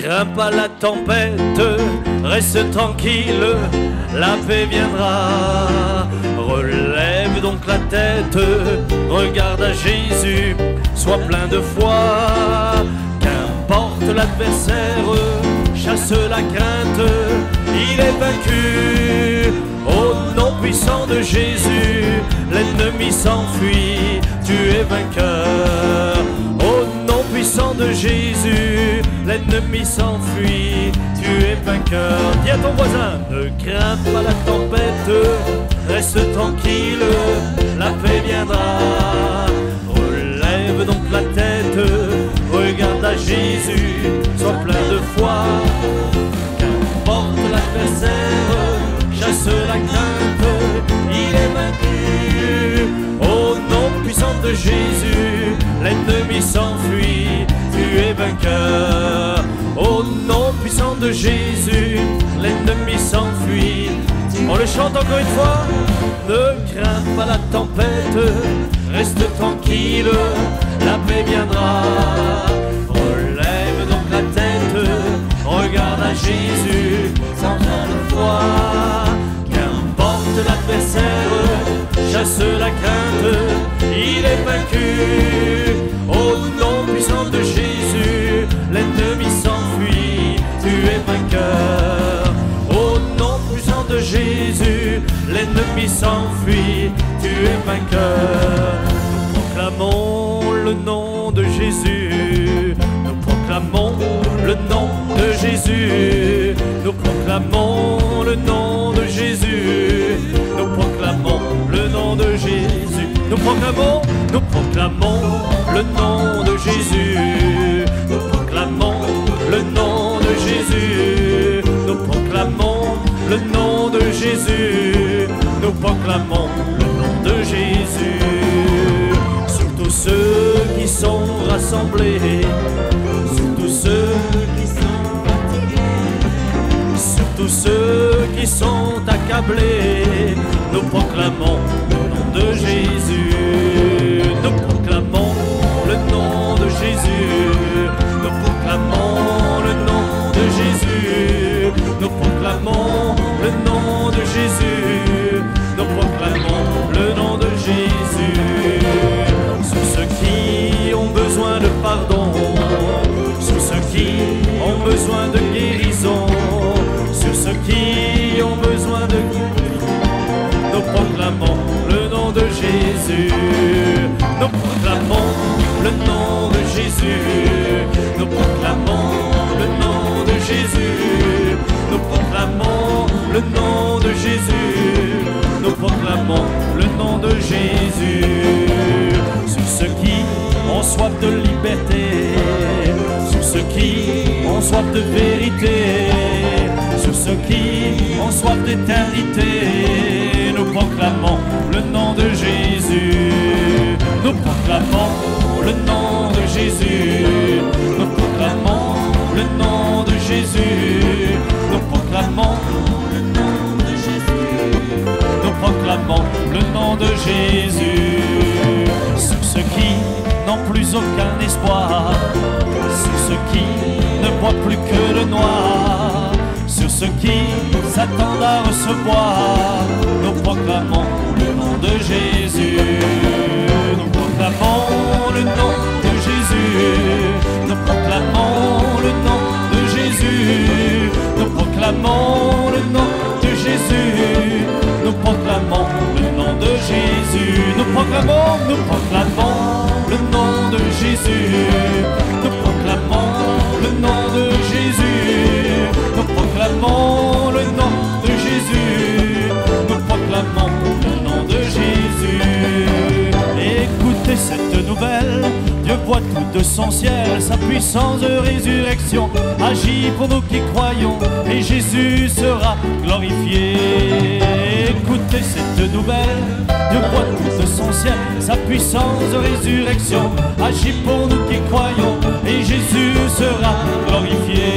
crains pas la tempête, reste tranquille, la paix viendra. Relève donc la tête, regarde à Jésus, sois plein de foi. Qu'importe l'adversaire, chasse la crainte, il est vaincu. Au nom puissant de Jésus, l'ennemi s'enfuit, tu es vainqueur. Au nom puissant de Jésus, l'ennemi s'enfuit, tu es vainqueur. Dis à ton voisin, ne crains pas la tempête, reste tranquille, la paix viendra. Relève donc la tête, regarde à Jésus, sois plein de foi. Qu'importe l'adversaire, chasse la crainte, il est vaincu. Au nom puissant de Jésus, l'ennemi s'enfuit, tu es vainqueur. Au nom puissant de Jésus, l'ennemi s'enfuit. On le chante encore une fois. Ne crains pas la tempête, reste tranquille, la paix viendra. Relève donc la tête, regarde à Jésus, sans plein de foi. Qu'importe l'adversaire, chasse la crainte, il est vaincu. Au nom puissant de Jésus, l'ennemi s'enfuit, tu es vainqueur. Au nom puissant de Jésus, l'ennemi s'enfuit, tu es vainqueur. Nous proclamons le nom de Jésus, nous proclamons le nom de Jésus, nous proclamons le nom de Jésus, nous proclamons le nom de Jésus, nous proclamons le nom de Jésus, nous proclamons le nom de Jésus, nous proclamons le nom de Jésus, nous proclamons le nom de Jésus. Sur tous ceux qui sont rassemblés, sur tous ceux qui sont fatigués, sur tous ceux qui sont accablés, nous proclamons le nom de Jésus, nous proclamons le nom de Jésus, nous proclamons le nom de Jésus, nous proclamons le nom de Jésus, nous proclamons le nom de Jésus. Sur ceux qui ont besoin de pardon, sur ceux qui ont besoin de guérison, sur ceux qui ont besoin de guérison, nous proclamons le nom de Jésus, nous proclamons le nom de Jésus, nous proclamons le nom de Jésus, nous proclamons le nom de Jésus, nous proclamons le nom de Jésus. Sur ceux qui ont soif de liberté, sur ceux qui ont soif de vérité, sur ceux qui ont soif d'éternité, nous proclamons le nom de Jésus, nous proclamons le nom de Jésus, nous proclamons le nom de Jésus, nous proclamons le nom de Jésus, nous proclamons le nom de Jésus. Sur ceux qui n'ont plus aucun espoir, sur ceux qui ne boivent plus que le noir, sur ceux qui s'attendent à recevoir, nous proclamons le nom de Jésus, nous proclamons le nom de Jésus, nous proclamons le nom de Jésus, nous proclamons le nom de Jésus, nous proclamons le nom de Jésus, nous proclamons le nom de Jésus, nous proclamons le nom de Jésus, nous proclamons le nom de Jésus, nous proclamons le nom de Jésus. Écoutez cette nouvelle, Dieu voit tout de son ciel, sa puissance de résurrection agit pour nous qui croyons, et Jésus sera glorifié. Écoutez cette nouvelle, Dieu voit tout de son ciel, sa puissance de résurrection agit pour nous qui croyons, et Jésus sera glorifié.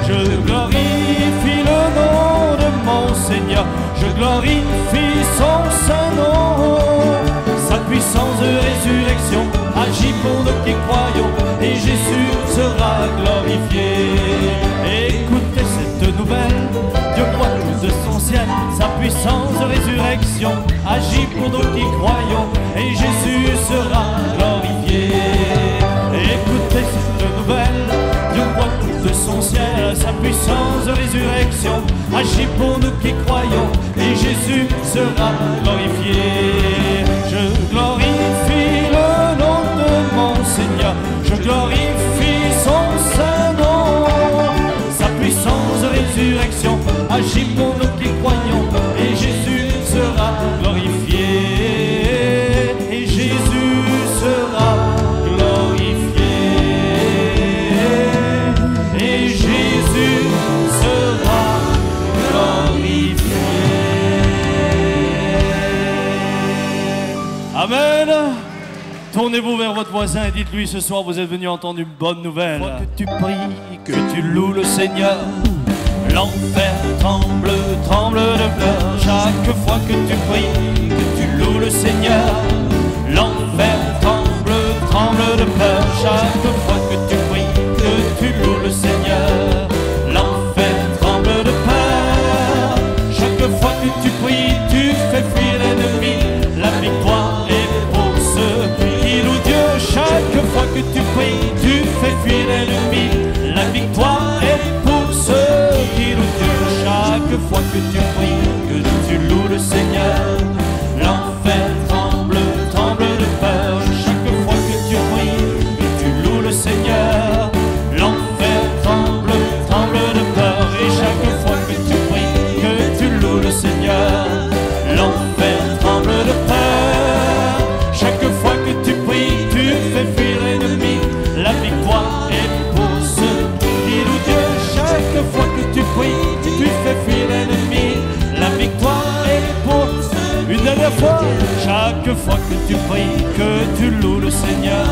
Je glorifie le nom de mon Seigneur, je glorifie son saint nom. Sa puissance de résurrection agit pour nous qui croyons, et Jésus sera glorifié. nouvelles. Dieu croit tout de son ciel, sa puissance de résurrection agit pour nous qui croyons, et Jésus sera glorifié. Écoutez cette nouvelle, Dieu croit tout de son ciel, sa puissance de résurrection agit pour nous qui croyons, et Jésus sera glorifié. Je glorifie le nom de mon Seigneur, je glorifie son saint nom. Sa puissance de résurrection agit pour nous qui croyons, et Jésus sera glorifié. Et Jésus sera glorifié. Et Jésus sera glorifié. Amen. Tournez-vous vers votre voisin et dites-lui: ce soir vous êtes venu entendre une bonne nouvelle. Chaque fois que tu pries, que tu loues le Seigneur, l'enfer tremble, tremble de peur. Chaque fois que tu pries, que tu loues le Seigneur, l'enfer tremble, tremble de peur. Chaque fois que tu pries, que tu loues le Seigneur, l'enfer tremble de peur. Chaque fois que tu pries, tu fais fuir l'ennemi. La victoire est pour ceux qui louent Dieu. Chaque fois que tu pries, tu fais fuir l'ennemi. La victoire est pour ceux qui louent Dieu. Chaque fois que tu pries, que tu loues le Seigneur, l'enfer tremble, tremble de peur. Chaque fois que tu pries, que tu loues le Seigneur, l'enfer tremble, tremble de peur. Et chaque fois que tu pries, que tu loues le Seigneur, l'enfer tremble de peur. Chaque fois que tu pries, tu fais fuir l'ennemi. La victoire est pour ceux qui louent Dieu. Chaque fois que tu pries, tu fais fuir l'ennemi. La victoire est pour ceux. Une dernière fois. Chaque fois que tu pries, que tu loues le Seigneur,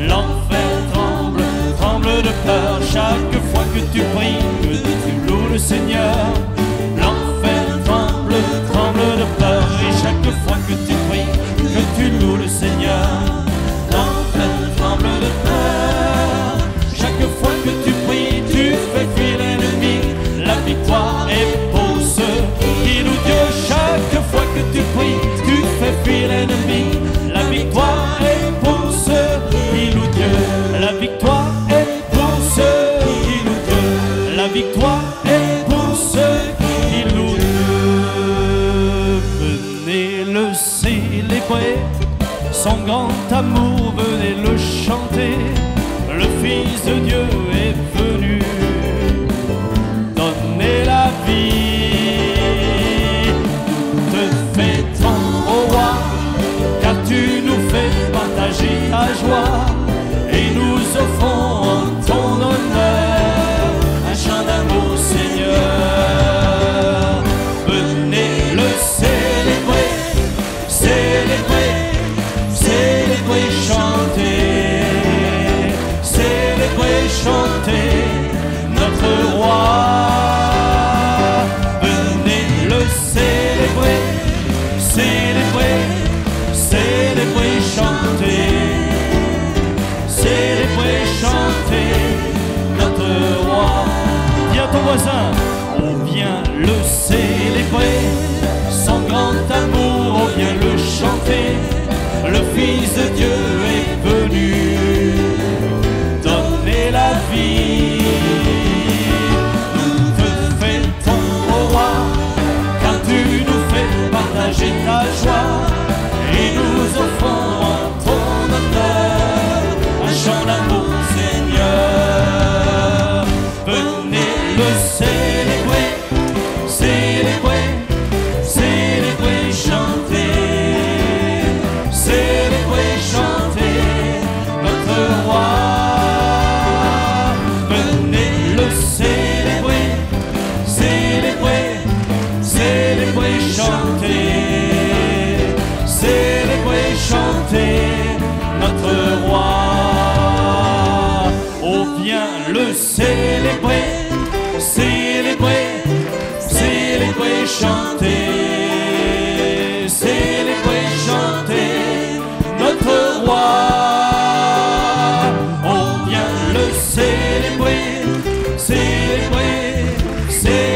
l'enfer tremble, tremble de peur. Chaque fois que tu pries, que tu loues le Seigneur, l'enfer tremble, tremble de peur. Et chaque fois que tu pries, que tu loues le Seigneur, l'enfer tremble de peur. Chaque fois que tu pries, tu fais fuir l'ennemi. La victoire est pour ceux qui louent Dieu. Chaque fois que tu pries, tu fais fuir l'ennemi. La victoire est pour ceux qui louent Dieu. La victoire est pour ceux qui louent Dieu. La victoire est pour ceux qui louent Dieu. Venez le célébrer, son grand amour, venez le chanter. Le Fils de Dieu est venu donner la vie. Te fêtons au roi, car tu nous fais partager ta joie, et nous offrons en ton honneur un chant d'amour, Seigneur. Venez le célébrer, célébrer, célébrer, chanter, célébrer, chanter notre roi. Venez le célébrer, célébrer, célébrer, chanter, célébrer, chanter notre roi. Dis à ton voisin: on vient le célébrer, son grand amour, on vient le chanter. Le Fils de Dieu est venu donner la vie. Nous te fêtons au roi, car tu nous fais partager ta joie, et nous offrons en ton honneur un chant d'amour, Seigneur. Venez le célébrer, célébrer, célébrer, chanter, célébrer, chanter notre roi. Venez le célébrer, célébrer, célébrer, chanter, célébrer, chanter notre roi. On vient le célébrer, célébrer, célébrer, chanter, célébrer, chanter notre roi. On vient le célébrer, célébrer, célébrer.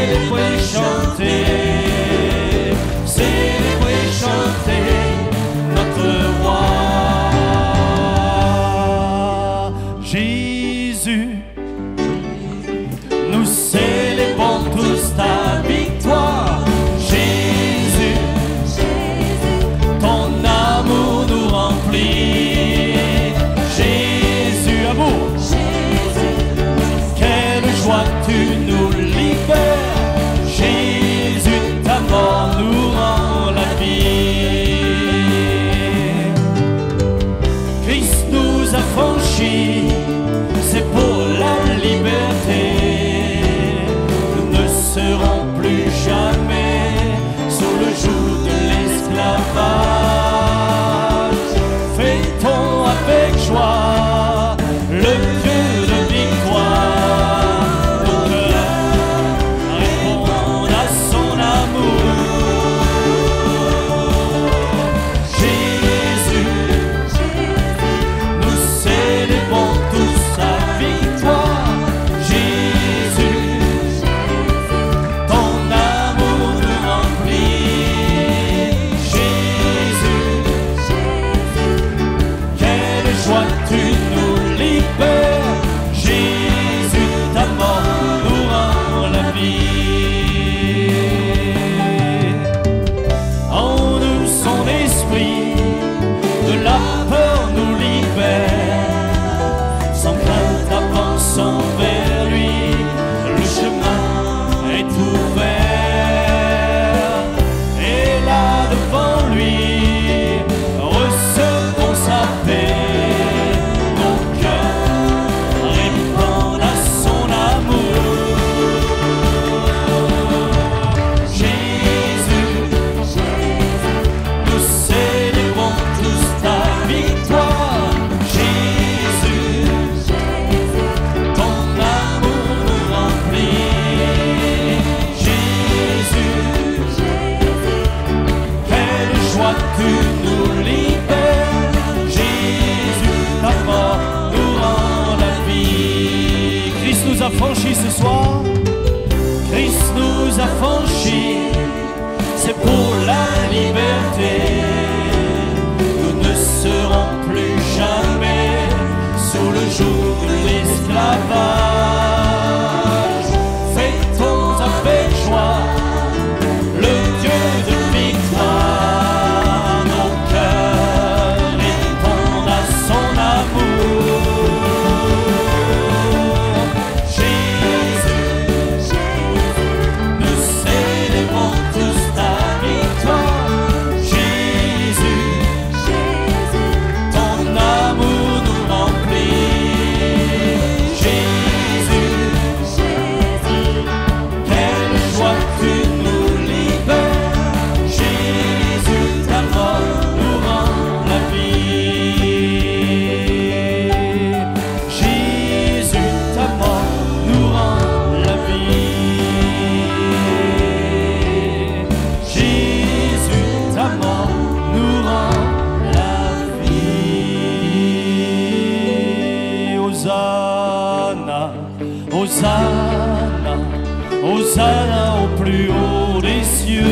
Hosanna au plus haut des cieux.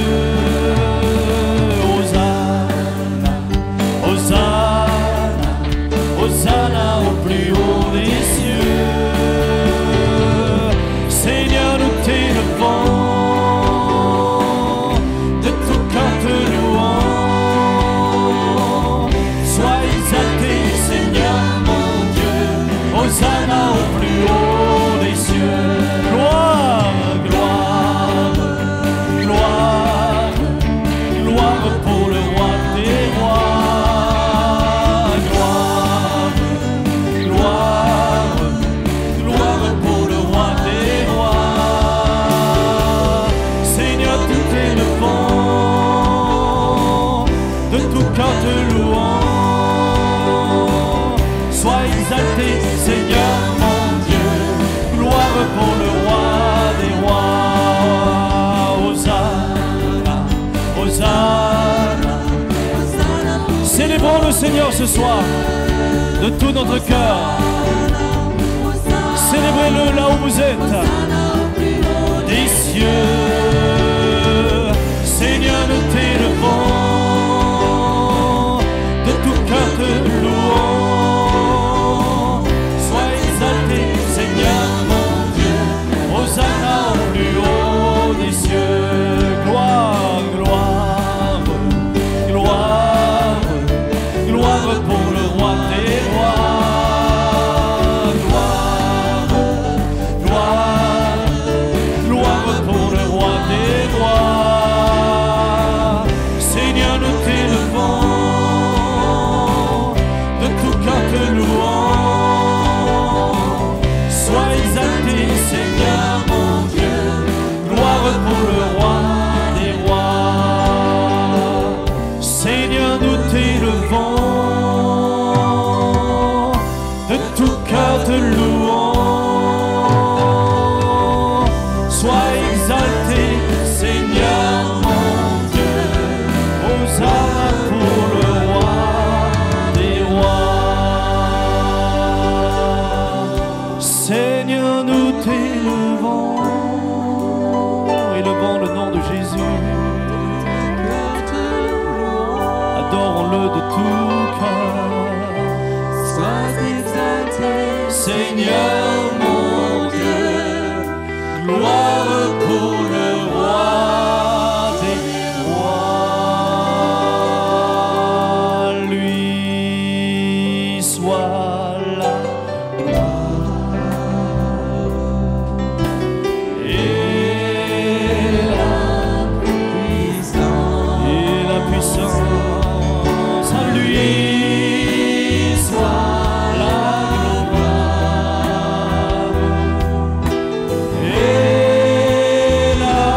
Hosanna, Hosanna, Hosanna au plus haut des cieux. Seigneur, nous t'élevons, de tout cœur te louons. Sois exalté, Seigneur mon Dieu. Hosanna au plus haut des cieux. Gloire, gloire, gloire, gloire pour le roi des rois. Gloire, gloire, gloire pour le roi des rois. Seigneur, tout élevons, de tout cœur te louons. Sois exalté, Seigneur mon Dieu. Gloire pour le roi des rois. Hosanna, Hosanna. Célébrons le Seigneur ce soir de tout notre cœur. Célébrez-le là où vous êtes. Des cieux, Seigneur, nous t'élevons, de tout cœur te louons. Sois exalté, Seigneur mon Dieu. Hosanna au plus haut des cieux. Gloire, gloire, gloire, gloire pour le roi des rois. Gloire, gloire, gloire pour le roi des rois. Seigneur, nous t'élevons, de tout cœur te louons. Sois exalté, Seigneur mon Dieu. Gloire pour le roi des rois. Seigneur, nous t'élevons, de tout cœur te louons. Sois exalté, Seigneur mon Dieu. Hosanna pour le roi des rois. Seigneur, nous t'élevons, élevons le nom de Jésus. Adorons-le de tout cœur. Sois exalté, Seigneur mon Dieu, gloire pour le roi des rois. Lui soit la gloire et la puissance. À lui soit la gloire et la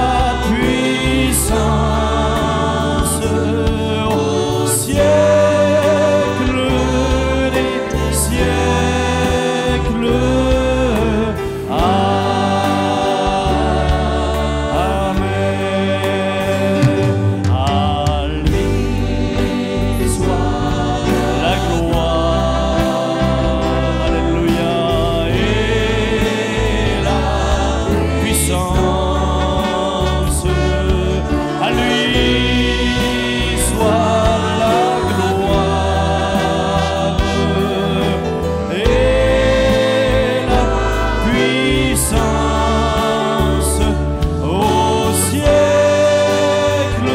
puissance au siècle des siècles. Amen. À lui soit la gloire, alléluia, et la puissance. À lui soit la gloire et la puissance au siècle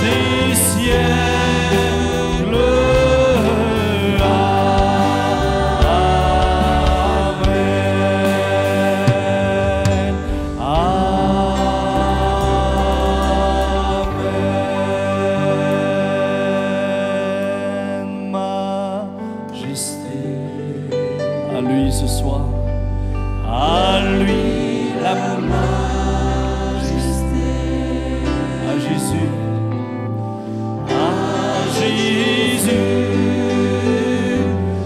des siècles. Amen. Majesté. À lui ce soir, à lui la majesté, à Jésus, à Jésus,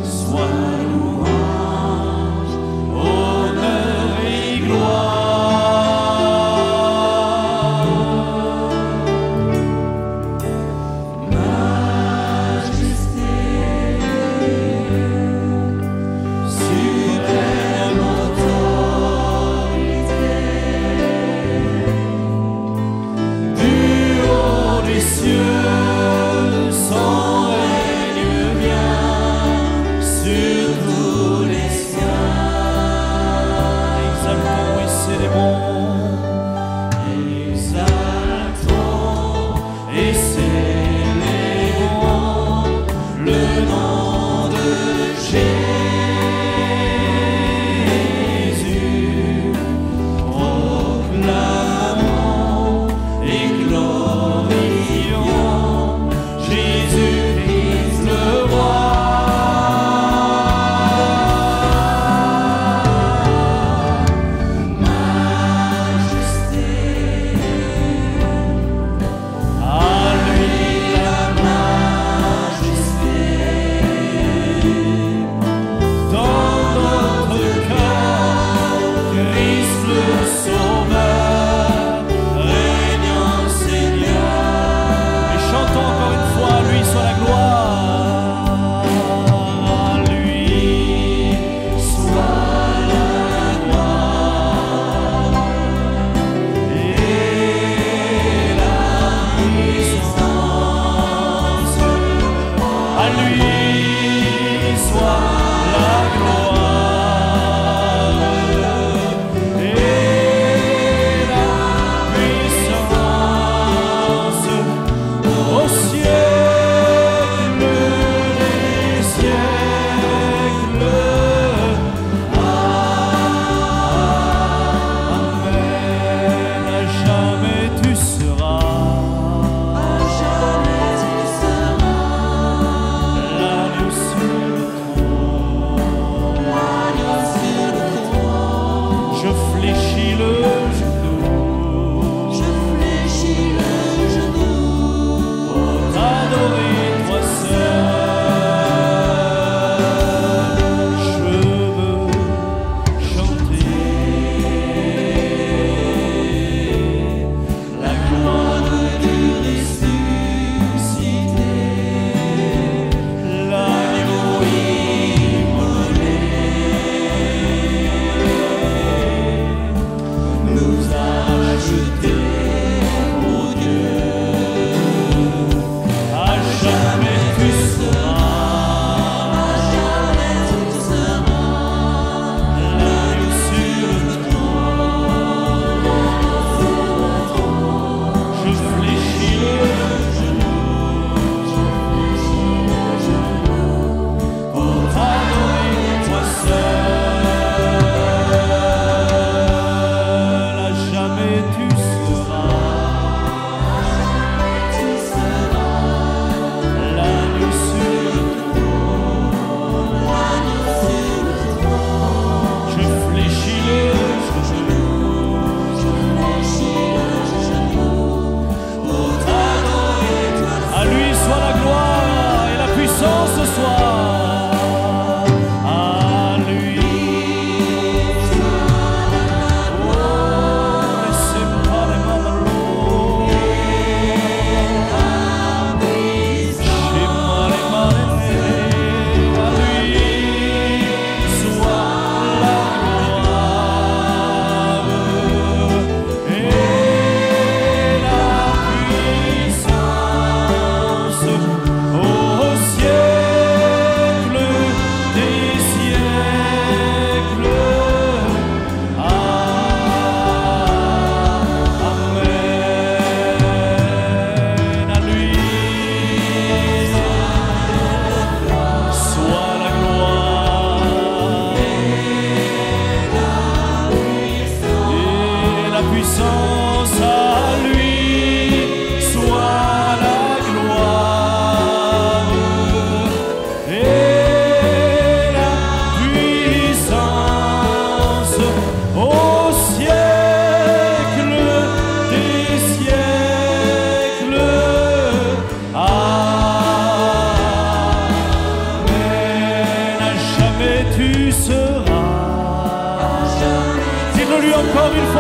soit louange, honneur et gloire. majesté, Super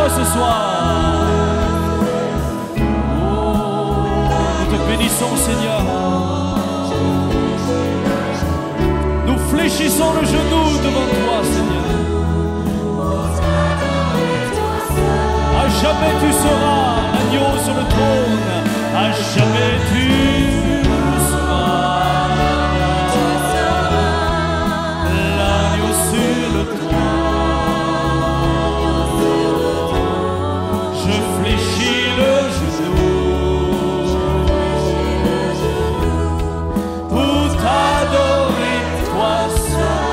toi ce soir. Nous te bénissons, Seigneur. Nous fléchissons le genou devant toi, Seigneur. À jamais tu seras l'agneau sur le trône. À jamais tu seras l'agneau sur le trône. Je fléchis le genou pour t'adorer, toi seul.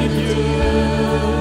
Dieu.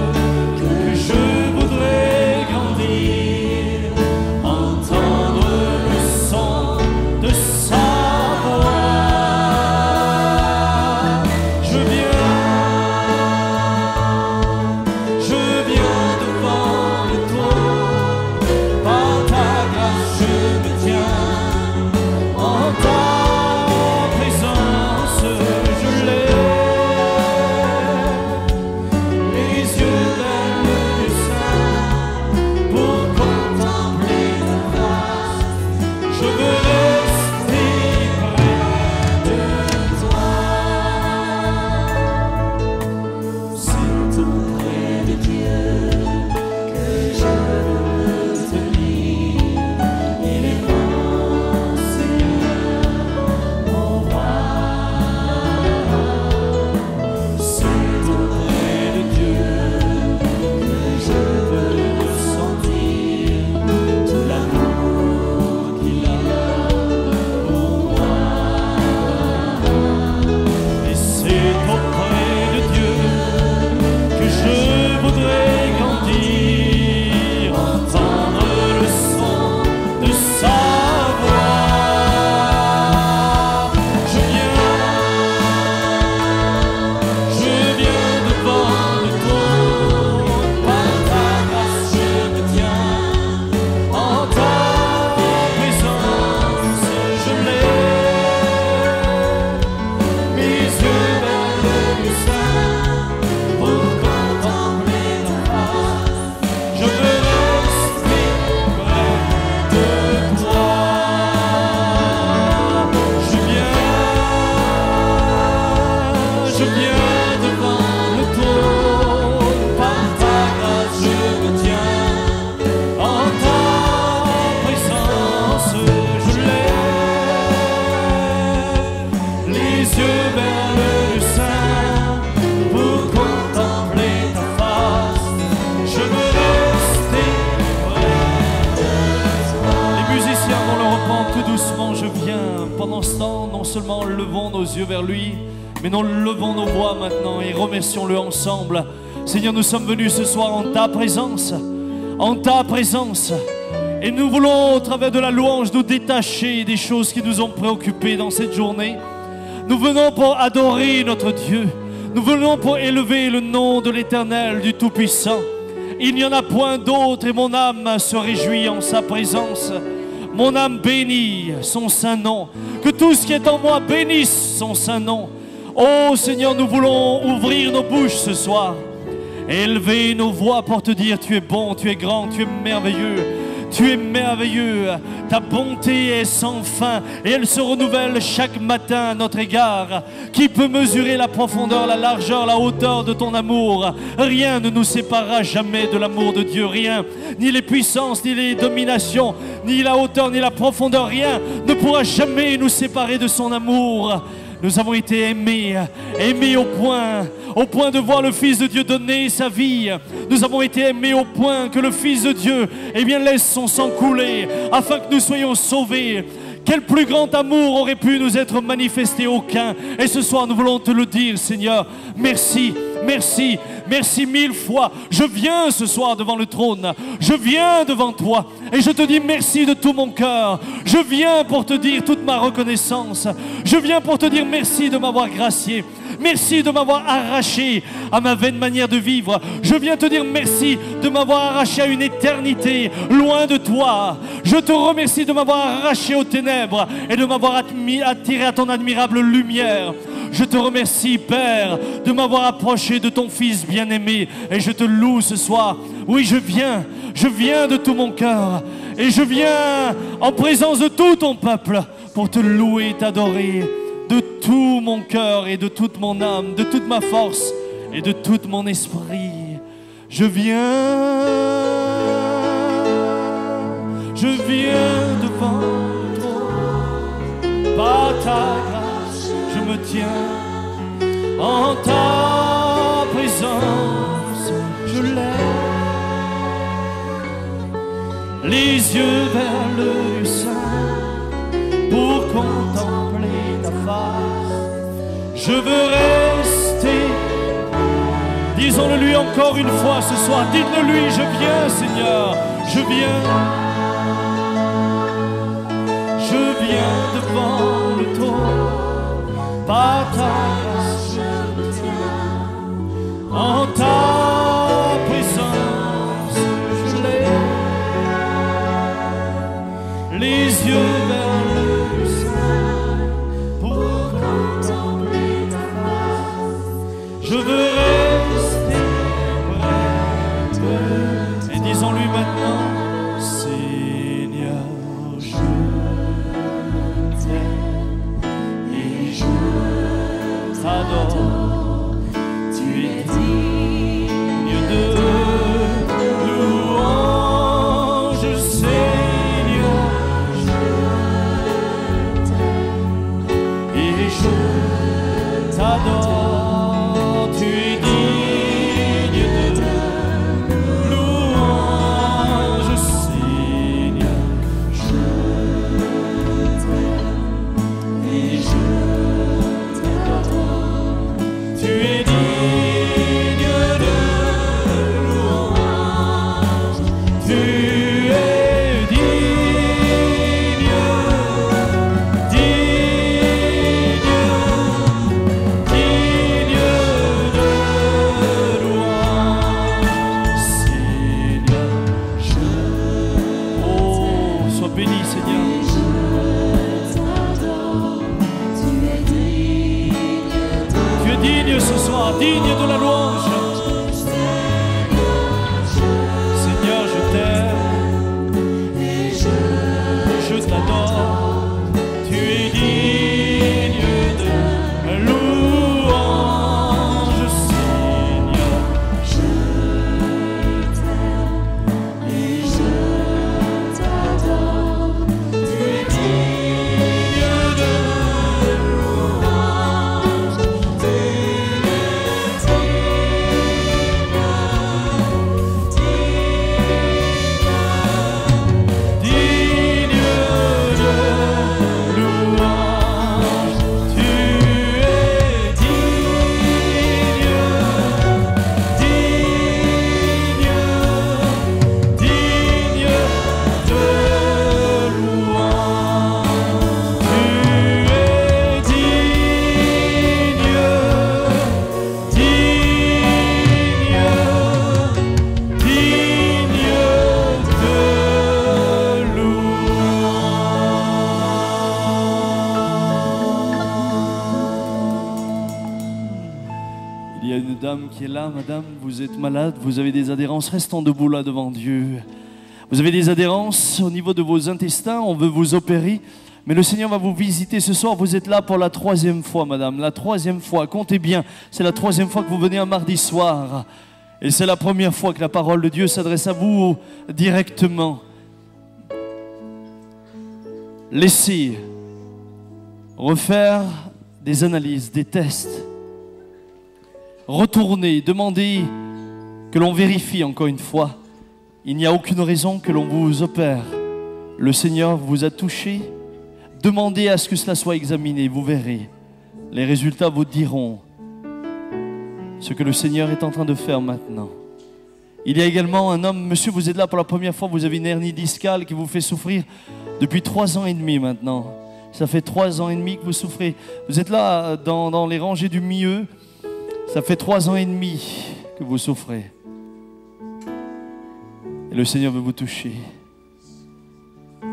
levons nos yeux vers lui, mais nous levons nos voix maintenant et remercions-le ensemble. Seigneur, nous sommes venus ce soir en ta présence, et nous voulons, au travers de la louange, nous détacher des choses qui nous ont préoccupés dans cette journée. Nous venons pour adorer notre Dieu, nous venons pour élever le nom de l'Éternel, du Tout-Puissant. Il n'y en a point d'autre et mon âme se réjouit en sa présence. Mon âme bénit son saint nom. Que tout ce qui est en moi bénisse son saint nom. Oh Seigneur, nous voulons ouvrir nos bouches ce soir, élever nos voix pour te dire: tu es bon, tu es grand, tu es merveilleux. Tu es merveilleux, ta bonté est sans fin et elle se renouvelle chaque matin à notre égard. Qui peut mesurer la profondeur, la largeur, la hauteur de ton amour? Rien ne nous séparera jamais de l'amour de Dieu, rien. Ni les puissances, ni les dominations, ni la hauteur, ni la profondeur, rien ne pourra jamais nous séparer de son amour. Nous avons été aimés au point de voir le Fils de Dieu donner sa vie. Nous avons été aimés au point que le Fils de Dieu, laisse son sang couler afin que nous soyons sauvés. Quel plus grand amour aurait pu nous être manifesté? Aucun. Et ce soir, nous voulons te le dire, Seigneur. Merci, merci, merci mille fois. Je viens ce soir devant le trône. Je viens devant toi. Et je te dis merci de tout mon cœur. Je viens pour te dire toute ma reconnaissance. Je viens pour te dire merci de m'avoir gracié. Merci de m'avoir arraché à ma vaine manière de vivre. Je viens te dire merci de m'avoir arraché à une éternité loin de toi. Je te remercie de m'avoir arraché aux ténèbres et de m'avoir attiré à ton admirable lumière. Je te remercie, Père, de m'avoir approché de ton Fils bien-aimé. Et je te loue ce soir. Oui, je viens de tout mon cœur. Et je viens en présence de tout ton peuple pour te louer et t'adorer de tout mon cœur et de toute mon âme, de toute ma force et de tout mon esprit. Je viens devant toi, par ta grâce, je me tiens en ta présence, je lève les yeux vers le sein pour contempler ta face. Je veux rester. Disons-le lui encore une fois ce soir. Dites-le lui, je viens, Seigneur, je viens. Je viens devant le trône, par ta grâce, je me tiens en ta présence, je lève les yeux vers le sein pour contempler ta face. Je veux rester près de toi. Et disons-lui maintenant, Seigneur, je t'aime et je t'adore. qui est là, madame, vous êtes malade, vous avez des adhérences, restons debout là devant Dieu. Vous avez des adhérences au niveau de vos intestins, on veut vous opérer, mais le Seigneur va vous visiter ce soir. Vous êtes là pour la 3e fois, madame, la 3e fois, comptez bien, c'est la 3e fois que vous venez un mardi soir. Et c'est la première fois que la parole de Dieu s'adresse à vous directement. Laissez refaire des analyses, des tests. Retournez, demandez que l'on vérifie encore une fois. Il n'y a aucune raison que l'on vous opère. Le Seigneur vous a touché. Demandez à ce que cela soit examiné, vous verrez. Les résultats vous diront ce que le Seigneur est en train de faire maintenant. Il y a également un homme, monsieur, vous êtes là pour la première fois, vous avez une hernie discale qui vous fait souffrir depuis 3 ans et demi maintenant. Ça fait 3 ans et demi que vous souffrez. Vous êtes là dans les rangées du milieu. Ça fait 3 ans et demi que vous souffrez. Et le Seigneur veut vous toucher.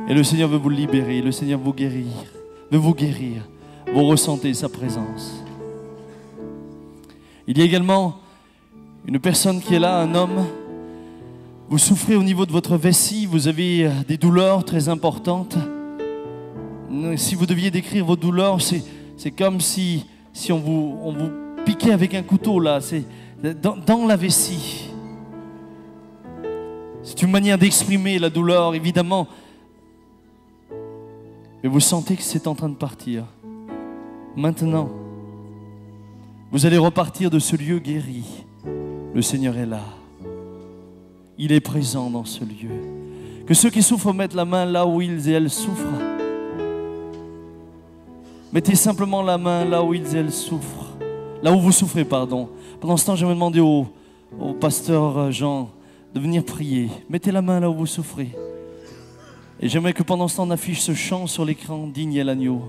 Et le Seigneur veut vous libérer. Le Seigneur veut vous guérir. Vous ressentez sa présence. Il y a également une personne qui est là, un homme. Vous souffrez au niveau de votre vessie. Vous avez des douleurs très importantes. Si vous deviez décrire vos douleurs, c'est comme si on vous piquait avec un couteau là. C'est dans la vessie. C'est une manière d'exprimer la douleur, évidemment. Mais vous sentez que c'est en train de partir. Maintenant, vous allez repartir de ce lieu guéri. Le Seigneur est là. Il est présent dans ce lieu. Que ceux qui souffrent mettent la main là où ils et elles souffrent. Mettez simplement la main là où ils et elles souffrent. Là où vous souffrez, pardon. Pendant ce temps, je vais demander au pasteur Jean de venir prier. Mettez la main là où vous souffrez. Et j'aimerais que pendant ce temps, on affiche ce chant sur l'écran, Digne est l'agneau.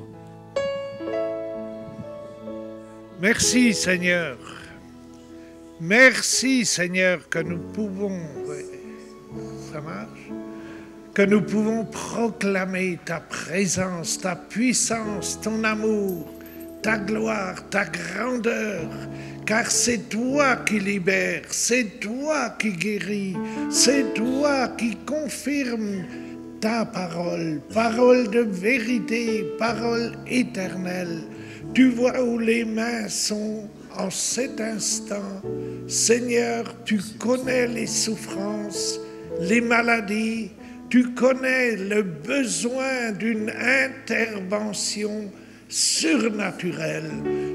Merci Seigneur. Merci Seigneur que nous pouvons, ça marche, que nous pouvons proclamer ta présence, ta puissance, ton amour, ta gloire, ta grandeur, car c'est toi qui libères, c'est toi qui guéris, c'est toi qui confirme ta parole, parole de vérité, parole éternelle. Tu vois où les mains sont en cet instant. Seigneur, tu connais les souffrances, les maladies, tu connais le besoin d'une intervention surnaturelle.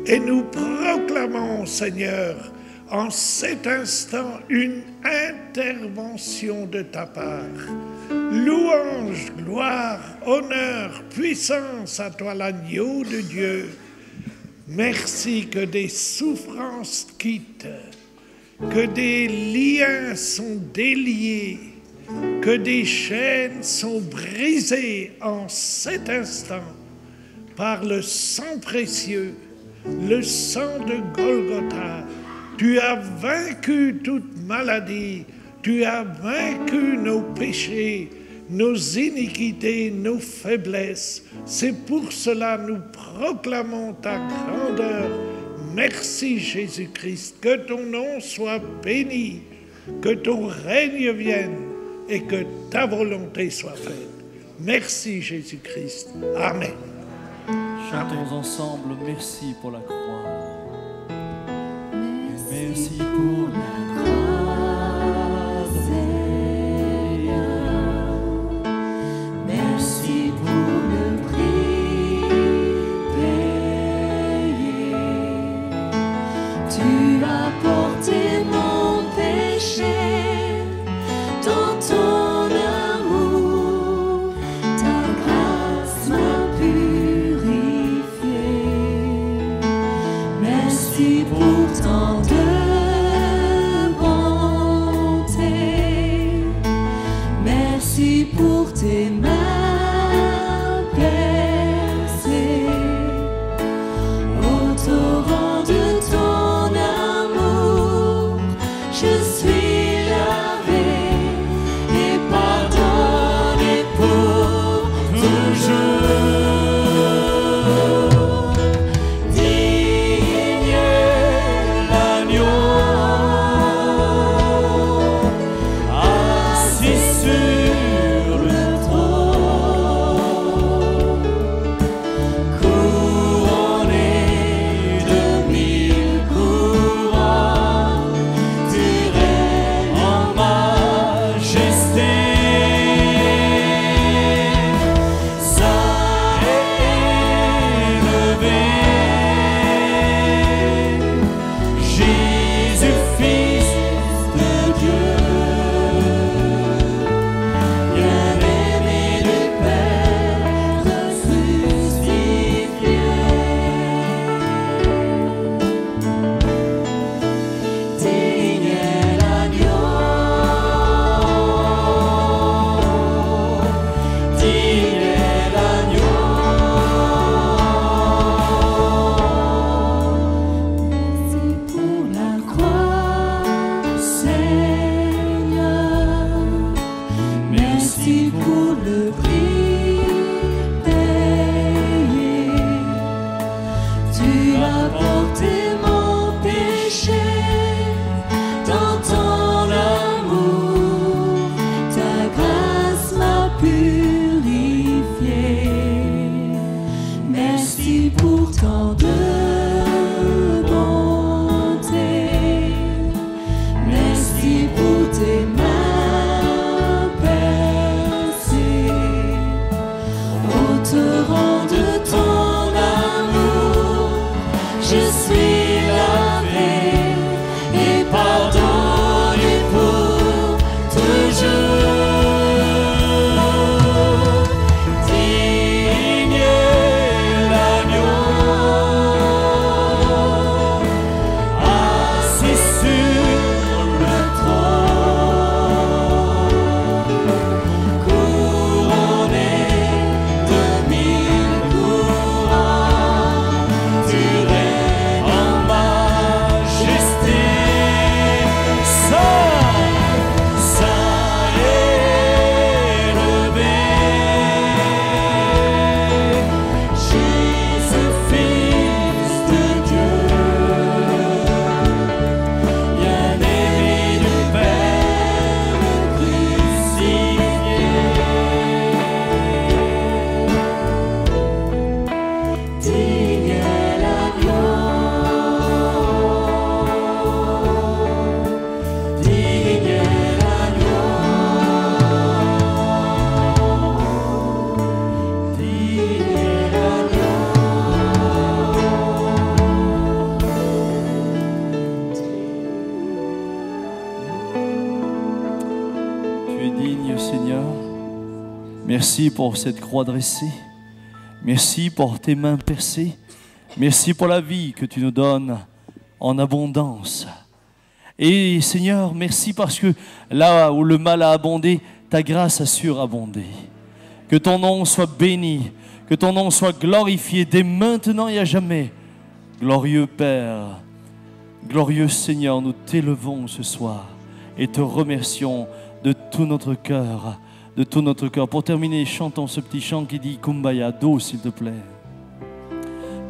Et nous proclamons, Seigneur, en cet instant, une intervention de ta part. Louange, gloire, honneur, puissance à toi, l'agneau de Dieu. Merci que des souffrances quittent, que des liens sont déliés, que des chaînes sont brisées en cet instant par le sang précieux, le sang de Golgotha. Tu as vaincu toute maladie, tu as vaincu nos péchés, nos iniquités, nos faiblesses. C'est pour cela que nous proclamons ta grandeur. Merci Jésus-Christ, que ton nom soit béni, que ton règne vienne et que ta volonté soit faite. Merci Jésus-Christ. Amen. Chantons ensemble, merci pour la croix. Merci pour la croix. Digne l'agneau. digne, Seigneur. Merci pour cette croix dressée. Merci pour tes mains percées. Merci pour la vie que tu nous donnes en abondance. Et Seigneur, merci parce que là où le mal a abondé, ta grâce a surabondé. Que ton nom soit béni, que ton nom soit glorifié dès maintenant et à jamais. Glorieux Père, glorieux Seigneur, nous t'élevons ce soir et te remercions de tout notre cœur, de tout notre cœur. Pour terminer, chantons ce petit chant qui dit Kumbaya, Do s'il te plaît.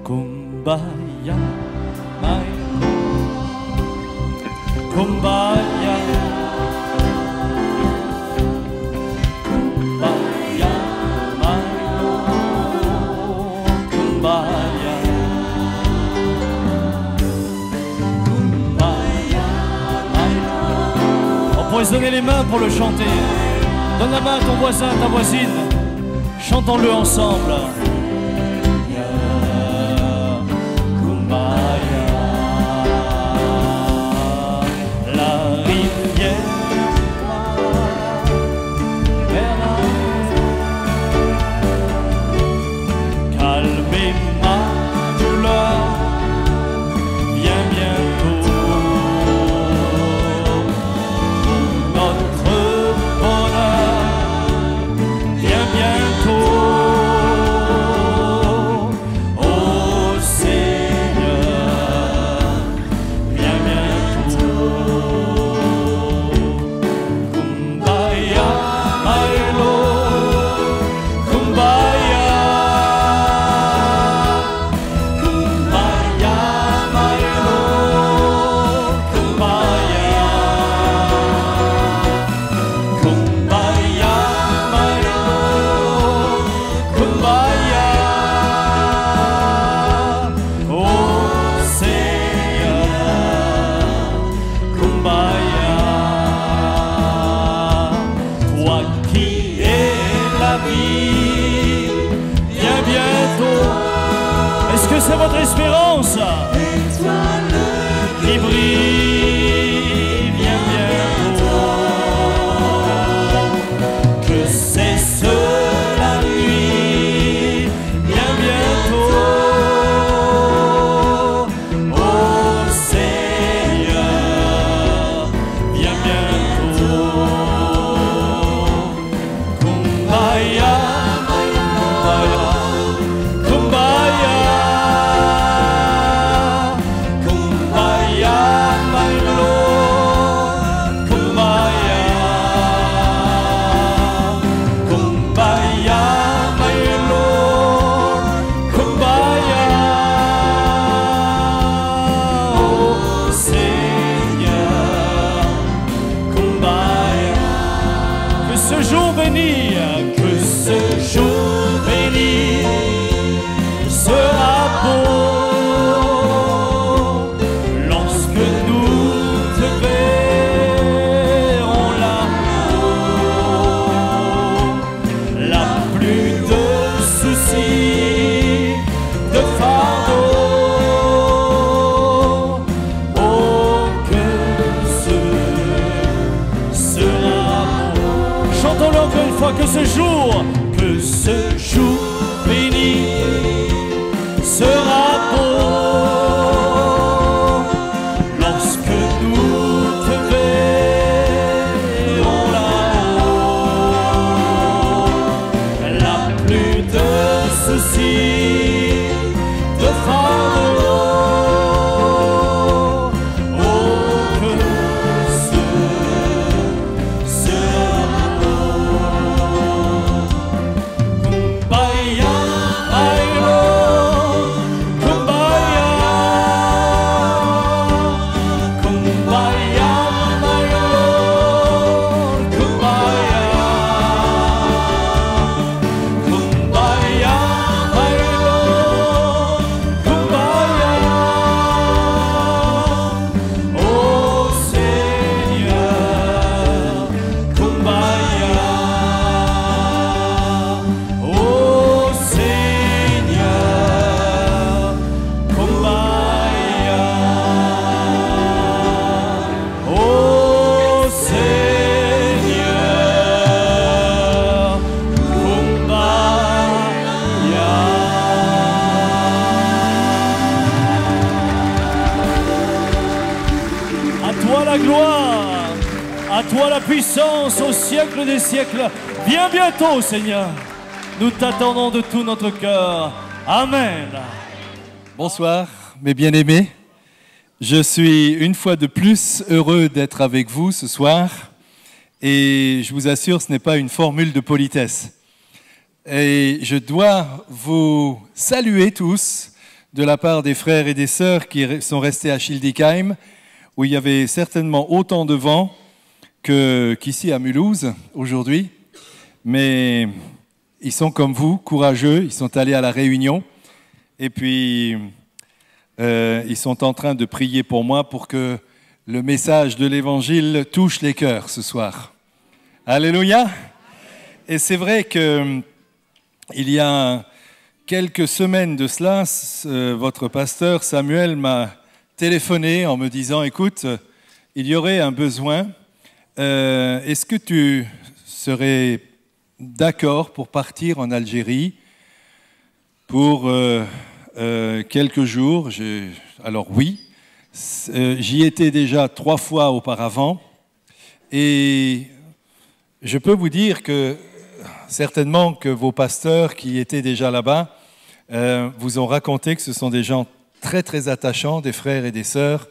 Kumbaya, my Kumbaya, Kumbaya, my Kumbaya, Kumbaya, my. On pourrait se donner les mains pour le chanter. Donne la main à ton voisin, ta voisine. Chantons-le ensemble. C'est votre espérance qui brille, viens bientôt, que cesse la nuit, viens bientôt, oh Seigneur, viens bientôt, Kumbaya, Kumbaya, Kumbaya. Que ce jour béni sera beau lorsque nous te verrons là-haut. La plus de soucis, de fardeaux, oh que ce sera beau. toi la gloire, à toi la puissance au siècle des siècles. Viens bientôt, Seigneur. Nous t'attendons de tout notre cœur. Amen. Bonsoir, mes bien-aimés. Je suis une fois de plus heureux d'être avec vous ce soir. Et je vous assure, ce n'est pas une formule de politesse. Et je dois vous saluer tous de la part des frères et des sœurs qui sont restés à Schildikheim, où il y avait certainement autant de vent qu'ici à Mulhouse aujourd'hui. Mais ils sont comme vous, courageux, ils sont allés à la réunion. Et puis, ils sont en train de prier pour moi pour que le message de l'Évangile touche les cœurs ce soir. Alléluia! Et c'est vrai que il y a quelques semaines de cela, votre pasteur Samuel m'a téléphoné en me disant « Écoute, il y aurait un besoin. Est-ce que tu serais d'accord pour partir en Algérie pour quelques jours ?» Alors oui, j'y étais déjà 3 fois auparavant et je peux vous dire que certainement que vos pasteurs qui étaient déjà là-bas vous ont raconté que ce sont des gens très très attachants, des frères et des sœurs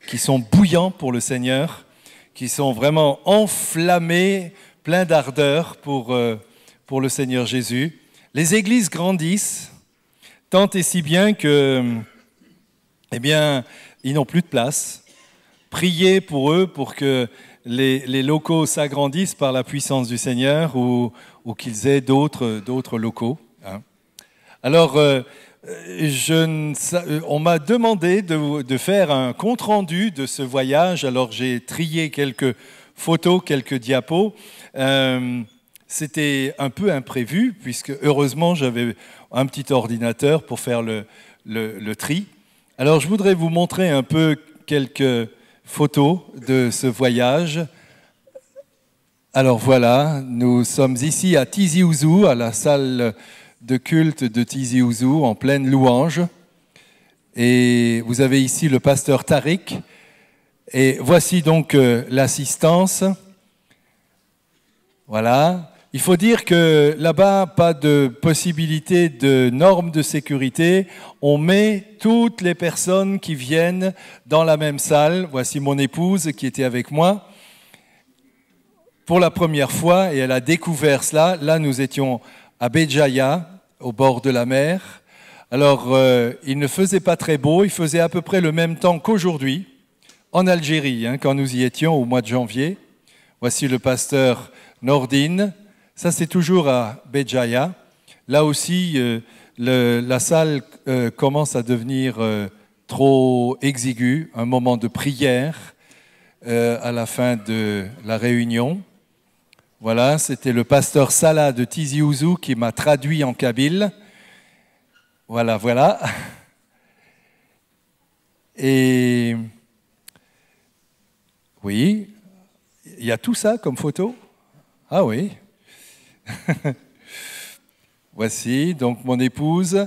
qui sont bouillants pour le Seigneur, qui sont vraiment enflammés, pleins d'ardeur pour le Seigneur Jésus. Les églises grandissent, tant et si bien que, eh bien, ils n'ont plus de place. Priez pour eux pour que les locaux s'agrandissent par la puissance du Seigneur ou qu'ils aient d'autres locaux. Hein. Alors, on m'a demandé de faire un compte-rendu de ce voyage. Alors, j'ai trié quelques photos, quelques diapos. C'était un peu imprévu, puisque heureusement, j'avais un petit ordinateur pour faire le tri. Alors, je voudrais vous montrer un peu quelques photos de ce voyage. Alors voilà, nous sommes ici à Tizi Ouzou, à la salle de culte de Tizi Ouzou, en pleine louange. Et vous avez ici le pasteur Tariq. Et voici donc l'assistance. Voilà. Il faut dire que là-bas, pas de possibilité de normes de sécurité. On met toutes les personnes qui viennent dans la même salle. Voici mon épouse qui était avec moi pour la première fois et elle a découvert cela. Là, nous étions à Béjaïa, au bord de la mer. Alors, il ne faisait pas très beau. Il faisait à peu près le même temps qu'aujourd'hui, en Algérie, hein, quand nous y étions au mois de janvier. Voici le pasteur Nordine. Ça, c'est toujours à Béjaïa. Là aussi, la salle commence à devenir trop exiguë, un moment de prière à la fin de la réunion. Voilà, c'était le pasteur Salah de Tizi Ouzou qui m'a traduit en kabyle. Voilà, voilà. Et oui, il y a tout ça comme photo. Ah oui. Voici donc mon épouse.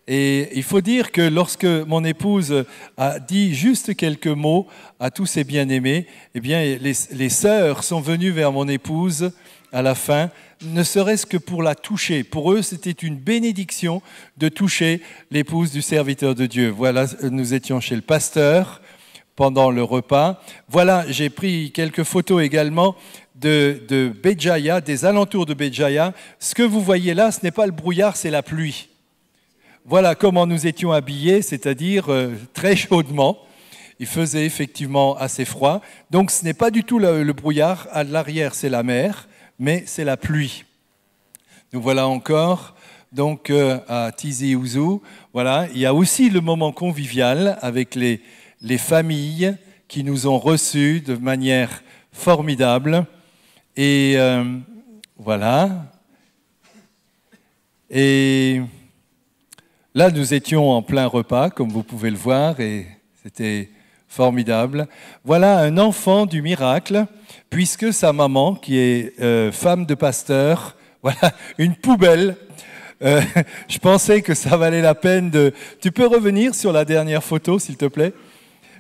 Et il faut dire que lorsque mon épouse a dit juste quelques mots à tous ses bien-aimés, eh bien les sœurs sont venues vers mon épouse à la fin, ne serait-ce que pour la toucher. Pour eux, c'était une bénédiction de toucher l'épouse du serviteur de Dieu. Voilà, nous étions chez le pasteur pendant le repas. Voilà, j'ai pris quelques photos également de Béjaïa, des alentours de Béjaïa. Ce que vous voyez là, ce n'est pas le brouillard, c'est la pluie. Voilà comment nous étions habillés, c'est-à-dire très chaudement. Il faisait effectivement assez froid. Donc ce n'est pas du tout le brouillard. À l'arrière, c'est la mer, mais c'est la pluie. Nous voilà encore donc à Tizi Ouzou. Voilà, il y a aussi le moment convivial avec les familles qui nous ont reçus de manière formidable. Et voilà. Et là, nous étions en plein repas, comme vous pouvez le voir, et c'était formidable. Voilà un enfant du miracle, puisque sa maman, qui est femme de pasteur, voilà, une poubelle. Je pensais que ça valait la peine de... Tu peux revenir sur la dernière photo, s'il te plaît ?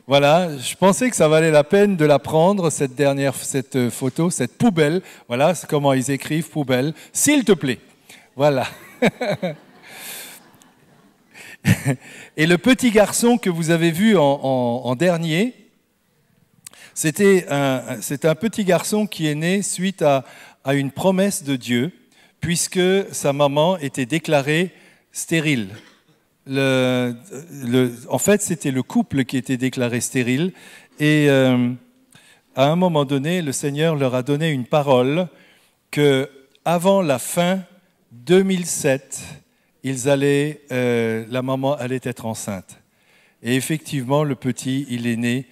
Voilà, je pensais que ça valait la peine de la prendre, cette photo, cette poubelle. Voilà, c'est comment ils écrivent, poubelle. S'il te plaît. Voilà. Et le petit garçon que vous avez vu en dernier, c'est un petit garçon qui est né suite à une promesse de Dieu, puisque sa maman était déclarée stérile. En fait, c'était le couple qui était déclaré stérile. Et à un moment donné, le Seigneur leur a donné une parole que, avant la fin 2007, la maman allait être enceinte. Et effectivement, le petit, il est né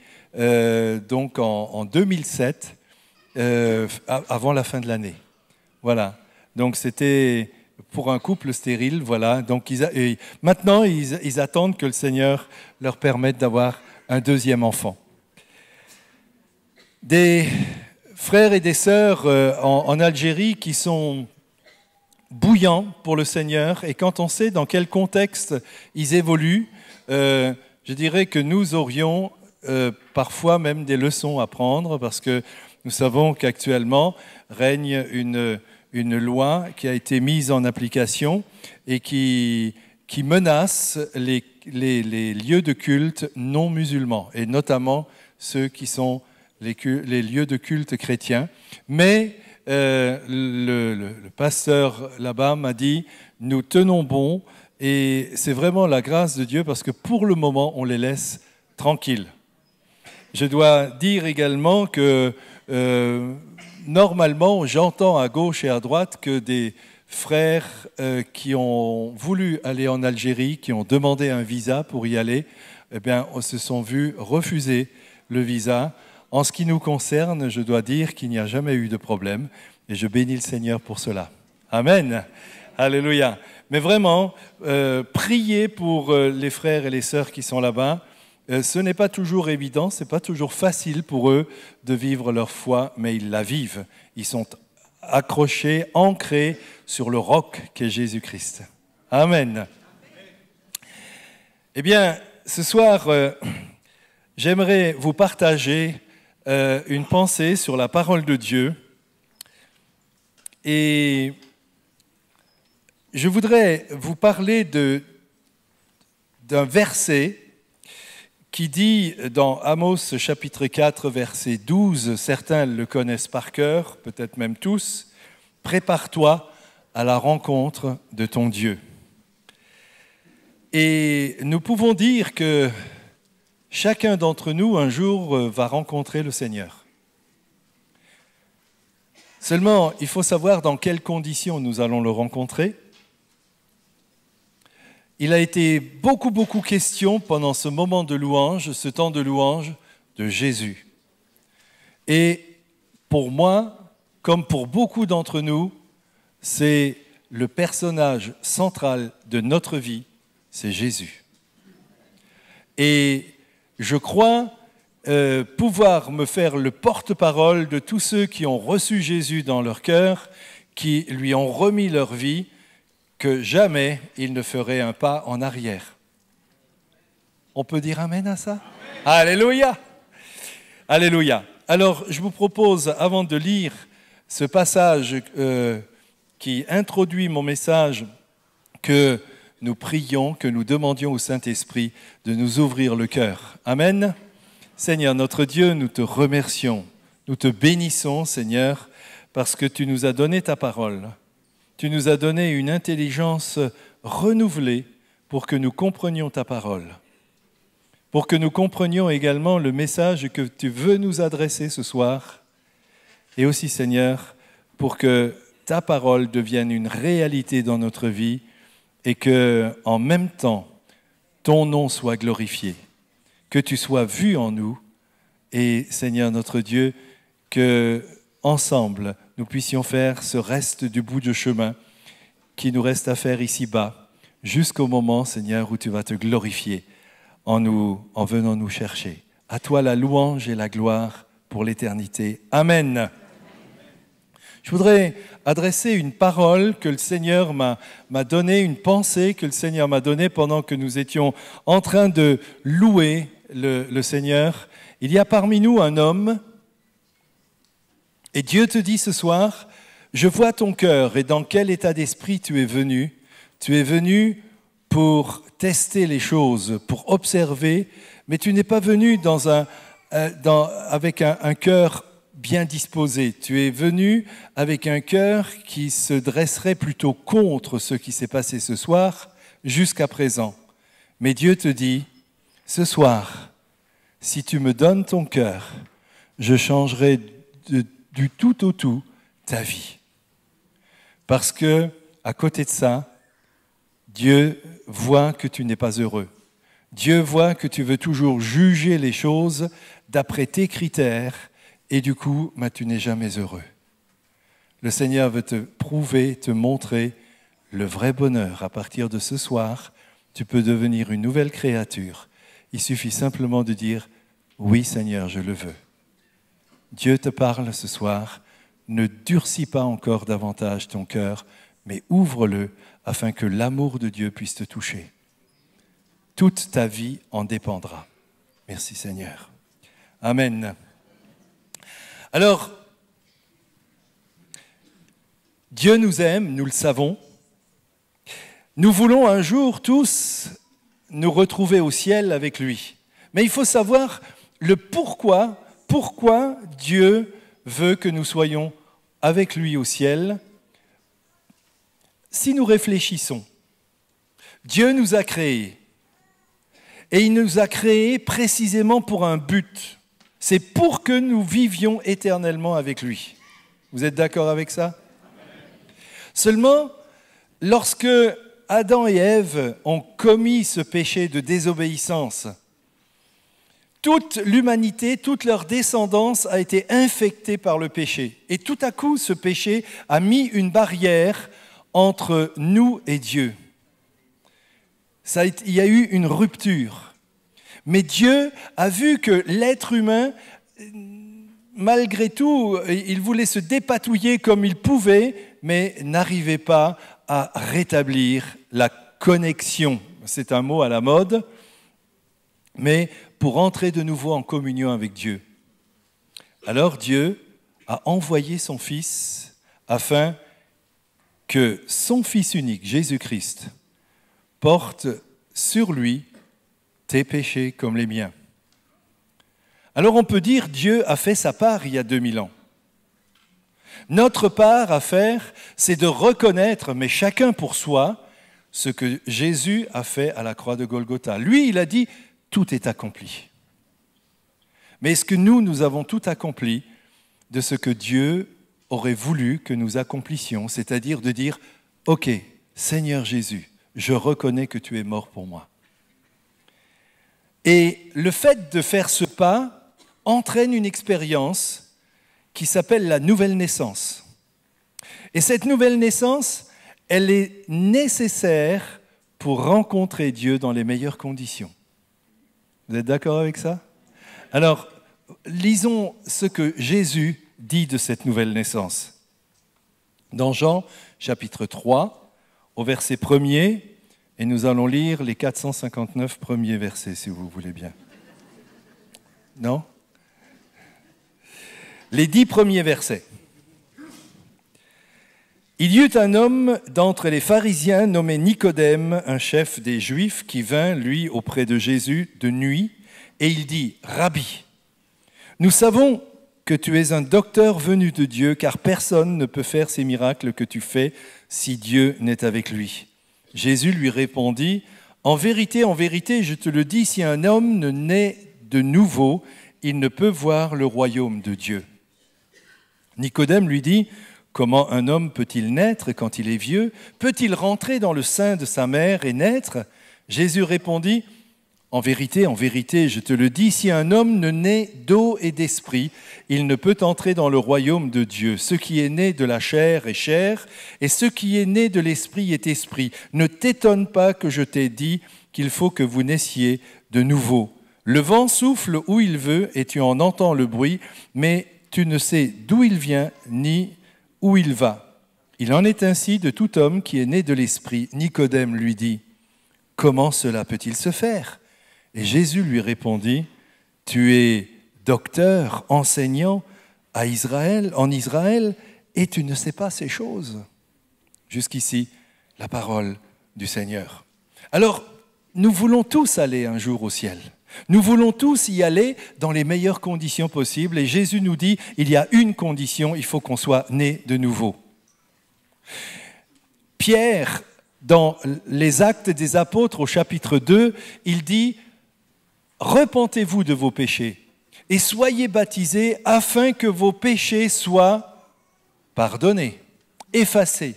donc en 2007, avant la fin de l'année. Voilà. Donc c'était pour un couple stérile, voilà. Donc maintenant, ils attendent que le Seigneur leur permette d'avoir un deuxième enfant. Des frères et des sœurs en Algérie qui sont bouillants pour le Seigneur, et quand on sait dans quel contexte ils évoluent, je dirais que nous aurions parfois même des leçons à prendre, parce que nous savons qu'actuellement règne une loi qui a été mise en application et qui menace les lieux de culte non musulmans, et notamment ceux qui sont les lieux de culte chrétiens. Mais le pasteur là-bas m'a dit, nous tenons bon, et c'est vraiment la grâce de Dieu, parce que pour le moment, on les laisse tranquilles. Je dois dire également que normalement, j'entends à gauche et à droite que des frères qui ont voulu aller en Algérie, qui ont demandé un visa pour y aller, eh bien, se sont vus refuser le visa. En ce qui nous concerne, je dois dire qu'il n'y a jamais eu de problème, et je bénis le Seigneur pour cela. Amen. Alléluia. Mais vraiment, priez pour les frères et les sœurs qui sont là-bas. Ce n'est pas toujours évident, ce n'est pas toujours facile pour eux de vivre leur foi, mais ils la vivent. Ils sont accrochés, ancrés sur le roc qu'est Jésus-Christ. Amen. Eh bien, ce soir, j'aimerais vous partager une pensée sur la parole de Dieu. Et je voudrais vous parler d'un verset qui dit dans Amos chapitre 4, verset 12, certains le connaissent par cœur, peut-être même tous, « Prépare-toi à la rencontre de ton Dieu ». Et nous pouvons dire que chacun d'entre nous, un jour, va rencontrer le Seigneur. Seulement, il faut savoir dans quelles conditions nous allons le rencontrer. Il a été beaucoup question pendant ce moment de louange, ce temps de louange de Jésus. Et pour moi, comme pour beaucoup d'entre nous, c'est le personnage central de notre vie, c'est Jésus. Et je crois pouvoir me faire le porte-parole de tous ceux qui ont reçu Jésus dans leur cœur, qui lui ont remis leur vie, que jamais il ne ferait un pas en arrière. On peut dire amen à ça? Amen. Alléluia! Alléluia! Alors, je vous propose, avant de lire ce passage qui introduit mon message, que nous prions, que nous demandions au Saint-Esprit de nous ouvrir le cœur. Amen. Seigneur, notre Dieu, nous te remercions. Nous te bénissons, Seigneur, parce que tu nous as donné ta parole. Tu nous as donné une intelligence renouvelée pour que nous comprenions ta parole, pour que nous comprenions également le message que tu veux nous adresser ce soir, et aussi, Seigneur, pour que ta parole devienne une réalité dans notre vie et que, en même temps, ton nom soit glorifié, que tu sois vu en nous, et, Seigneur notre Dieu, que ensemble, nous puissions faire ce reste du bout de chemin qui nous reste à faire ici-bas, jusqu'au moment, Seigneur, où tu vas te glorifier en venant nous chercher. À toi la louange et la gloire pour l'éternité. Amen. Je voudrais adresser une parole que le Seigneur m'a donnée, une pensée que le Seigneur m'a donnée pendant que nous étions en train de louer le Seigneur. Il y a parmi nous un homme, et Dieu te dit ce soir, je vois ton cœur et dans quel état d'esprit tu es venu. Tu es venu pour tester les choses, pour observer, mais tu n'es pas venu avec un cœur bien disposé. Tu es venu avec un cœur qui se dresserait plutôt contre ce qui s'est passé ce soir jusqu'à présent. Mais Dieu te dit, ce soir, si tu me donnes ton cœur, je changerai du tout au tout ta vie. Parce que, à côté de ça, Dieu voit que tu n'es pas heureux. Dieu voit que tu veux toujours juger les choses d'après tes critères et du coup, tu n'es jamais heureux. Le Seigneur veut te prouver, te montrer le vrai bonheur. À partir de ce soir, tu peux devenir une nouvelle créature. Il suffit simplement de dire « Oui Seigneur, je le veux ». Dieu te parle ce soir. Ne durcis pas encore davantage ton cœur, mais ouvre-le afin que l'amour de Dieu puisse te toucher. Toute ta vie en dépendra. Merci Seigneur. Amen. Alors, Dieu nous aime, nous le savons. Nous voulons un jour tous nous retrouver au ciel avec lui. Mais il faut savoir le pourquoi Dieu veut que nous soyons avec lui au ciel. Si nous réfléchissons, Dieu nous a créés. Et il nous a créés précisément pour un but. C'est pour que nous vivions éternellement avec lui. Vous êtes d'accord avec ça ? Seulement, lorsque Adam et Ève ont commis ce péché de désobéissance, toute l'humanité, toute leur descendance a été infectée par le péché. Et tout à coup, ce péché a mis une barrière entre nous et Dieu. Il y a eu une rupture. Mais Dieu a vu que l'être humain, malgré tout, il voulait se dépatouiller comme il pouvait, mais n'arrivait pas à rétablir la connexion. C'est un mot à la mode, mais pour entrer de nouveau en communion avec Dieu. Alors Dieu a envoyé son Fils afin que son Fils unique, Jésus-Christ, porte sur lui tes péchés comme les miens. Alors on peut dire Dieu a fait sa part il y a 2000 ans. Notre part à faire, c'est de reconnaître, mais chacun pour soi, ce que Jésus a fait à la croix de Golgotha. Lui, il a dit, tout est accompli. Mais est-ce que nous avons tout accompli de ce que Dieu aurait voulu que nous accomplissions, c'est-à-dire de dire, ok, Seigneur Jésus, je reconnais que tu es mort pour moi. Et le fait de faire ce pas entraîne une expérience qui s'appelle la nouvelle naissance. Et cette nouvelle naissance, elle est nécessaire pour rencontrer Dieu dans les meilleures conditions. Vous êtes d'accord avec ça ? Alors, lisons ce que Jésus dit de cette nouvelle naissance. Dans Jean, chapitre 3, au verset 1er, et nous allons lire les 459 premiers versets, si vous voulez bien. Non ? Les 10 premiers versets. Il y eut un homme d'entre les pharisiens nommé Nicodème, un chef des Juifs, qui vint, lui, auprès de Jésus de nuit, et il dit, « Rabbi, nous savons que tu es un docteur venu de Dieu, car personne ne peut faire ces miracles que tu fais si Dieu n'est avec lui. » Jésus lui répondit, « En vérité, je te le dis, si un homme ne naît de nouveau, il ne peut voir le royaume de Dieu. » Nicodème lui dit, « Comment un homme peut-il naître quand il est vieux? Peut-il rentrer dans le sein de sa mère et naître ?» Jésus répondit, « En vérité, je te le dis, si un homme ne naît d'eau et d'esprit, il ne peut entrer dans le royaume de Dieu. Ce qui est né de la chair est chair, et ce qui est né de l'esprit est esprit. Ne t'étonne pas que je t'ai dit qu'il faut que vous naissiez de nouveau. Le vent souffle où il veut, et tu en entends le bruit, mais tu ne sais d'où il vient ni où il va. Il en est ainsi de tout homme qui est né de l'Esprit. Nicodème lui dit, « Comment cela peut-il se faire ?» Et Jésus lui répondit, « Tu es docteur, enseignant en Israël, et tu ne sais pas ces choses. » Jusqu'ici, la parole du Seigneur. Alors, nous voulons tous aller un jour au ciel. Nous voulons tous y aller dans les meilleures conditions possibles. Et Jésus nous dit, il y a une condition, il faut qu'on soit né de nouveau. Pierre, dans les Actes des Apôtres au chapitre 2, il dit, « Repentez-vous de vos péchés et soyez baptisés afin que vos péchés soient pardonnés, effacés. »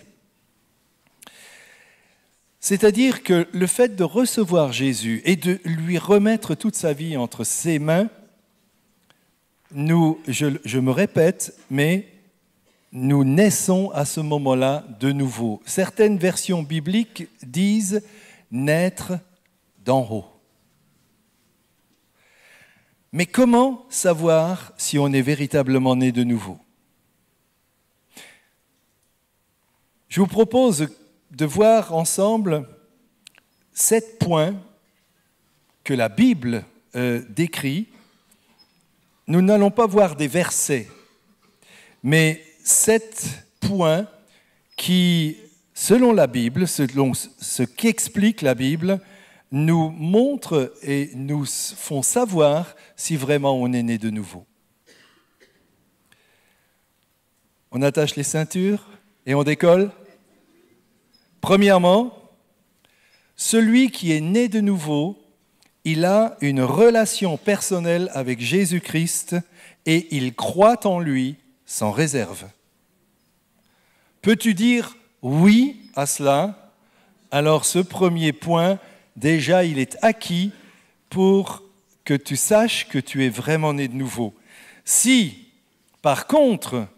C'est-à-dire que le fait de recevoir Jésus et de lui remettre toute sa vie entre ses mains, je me répète, mais nous naissons à ce moment-là de nouveau. Certaines versions bibliques disent « naître d'en haut ». Mais comment savoir si on est véritablement né de nouveau ? Je vous propose de voir ensemble 7 points que la Bible décrit. Nous n'allons pas voir des versets, mais 7 points qui, selon la Bible, selon ce qu'explique la Bible, nous montrent et nous font savoir si vraiment on est né de nouveau. On attache les ceintures et on décolle. Premièrement, celui qui est né de nouveau, il a une relation personnelle avec Jésus-Christ et il croit en lui sans réserve. Peux-tu dire oui à cela? Alors ce premier point, déjà il est acquis pour que tu saches que tu es vraiment né de nouveau. Si, par contre,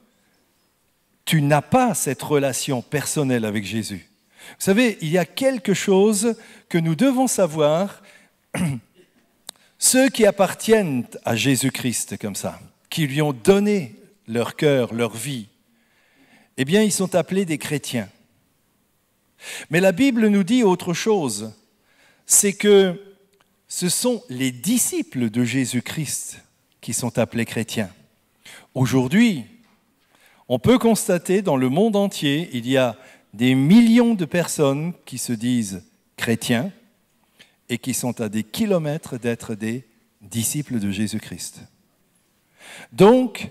tu n'as pas cette relation personnelle avec Jésus, vous savez, il y a quelque chose que nous devons savoir. Ceux qui appartiennent à Jésus-Christ comme ça, qui lui ont donné leur cœur, leur vie, eh bien, ils sont appelés des chrétiens. Mais la Bible nous dit autre chose, c'est que ce sont les disciples de Jésus-Christ qui sont appelés chrétiens. Aujourd'hui, on peut constater dans le monde entier, il y a des millions de personnes qui se disent chrétiens et qui sont à des kilomètres d'être des disciples de Jésus-Christ. Donc,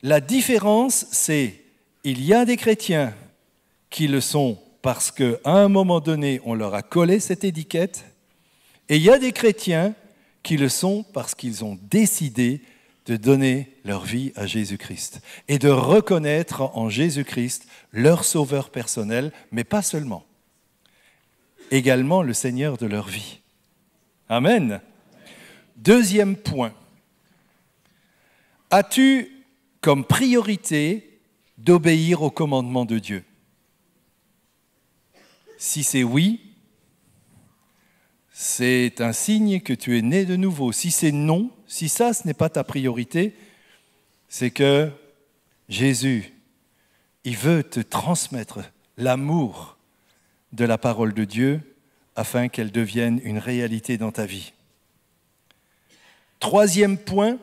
la différence, c'est il y a des chrétiens qui le sont parce qu'à un moment donné, on leur a collé cette étiquette, et il y a des chrétiens qui le sont parce qu'ils ont décidé de donner leur vie à Jésus-Christ et de reconnaître en Jésus-Christ leur sauveur personnel, mais pas seulement, également le Seigneur de leur vie. Amen. Deuxième point. As-tu comme priorité d'obéir aux commandements de Dieu? Si c'est oui, c'est un signe que tu es né de nouveau. Si c'est non, si ça, ce n'est pas ta priorité, c'est que Jésus, il veut te transmettre l'amour de la parole de Dieu afin qu'elle devienne une réalité dans ta vie. Troisième point,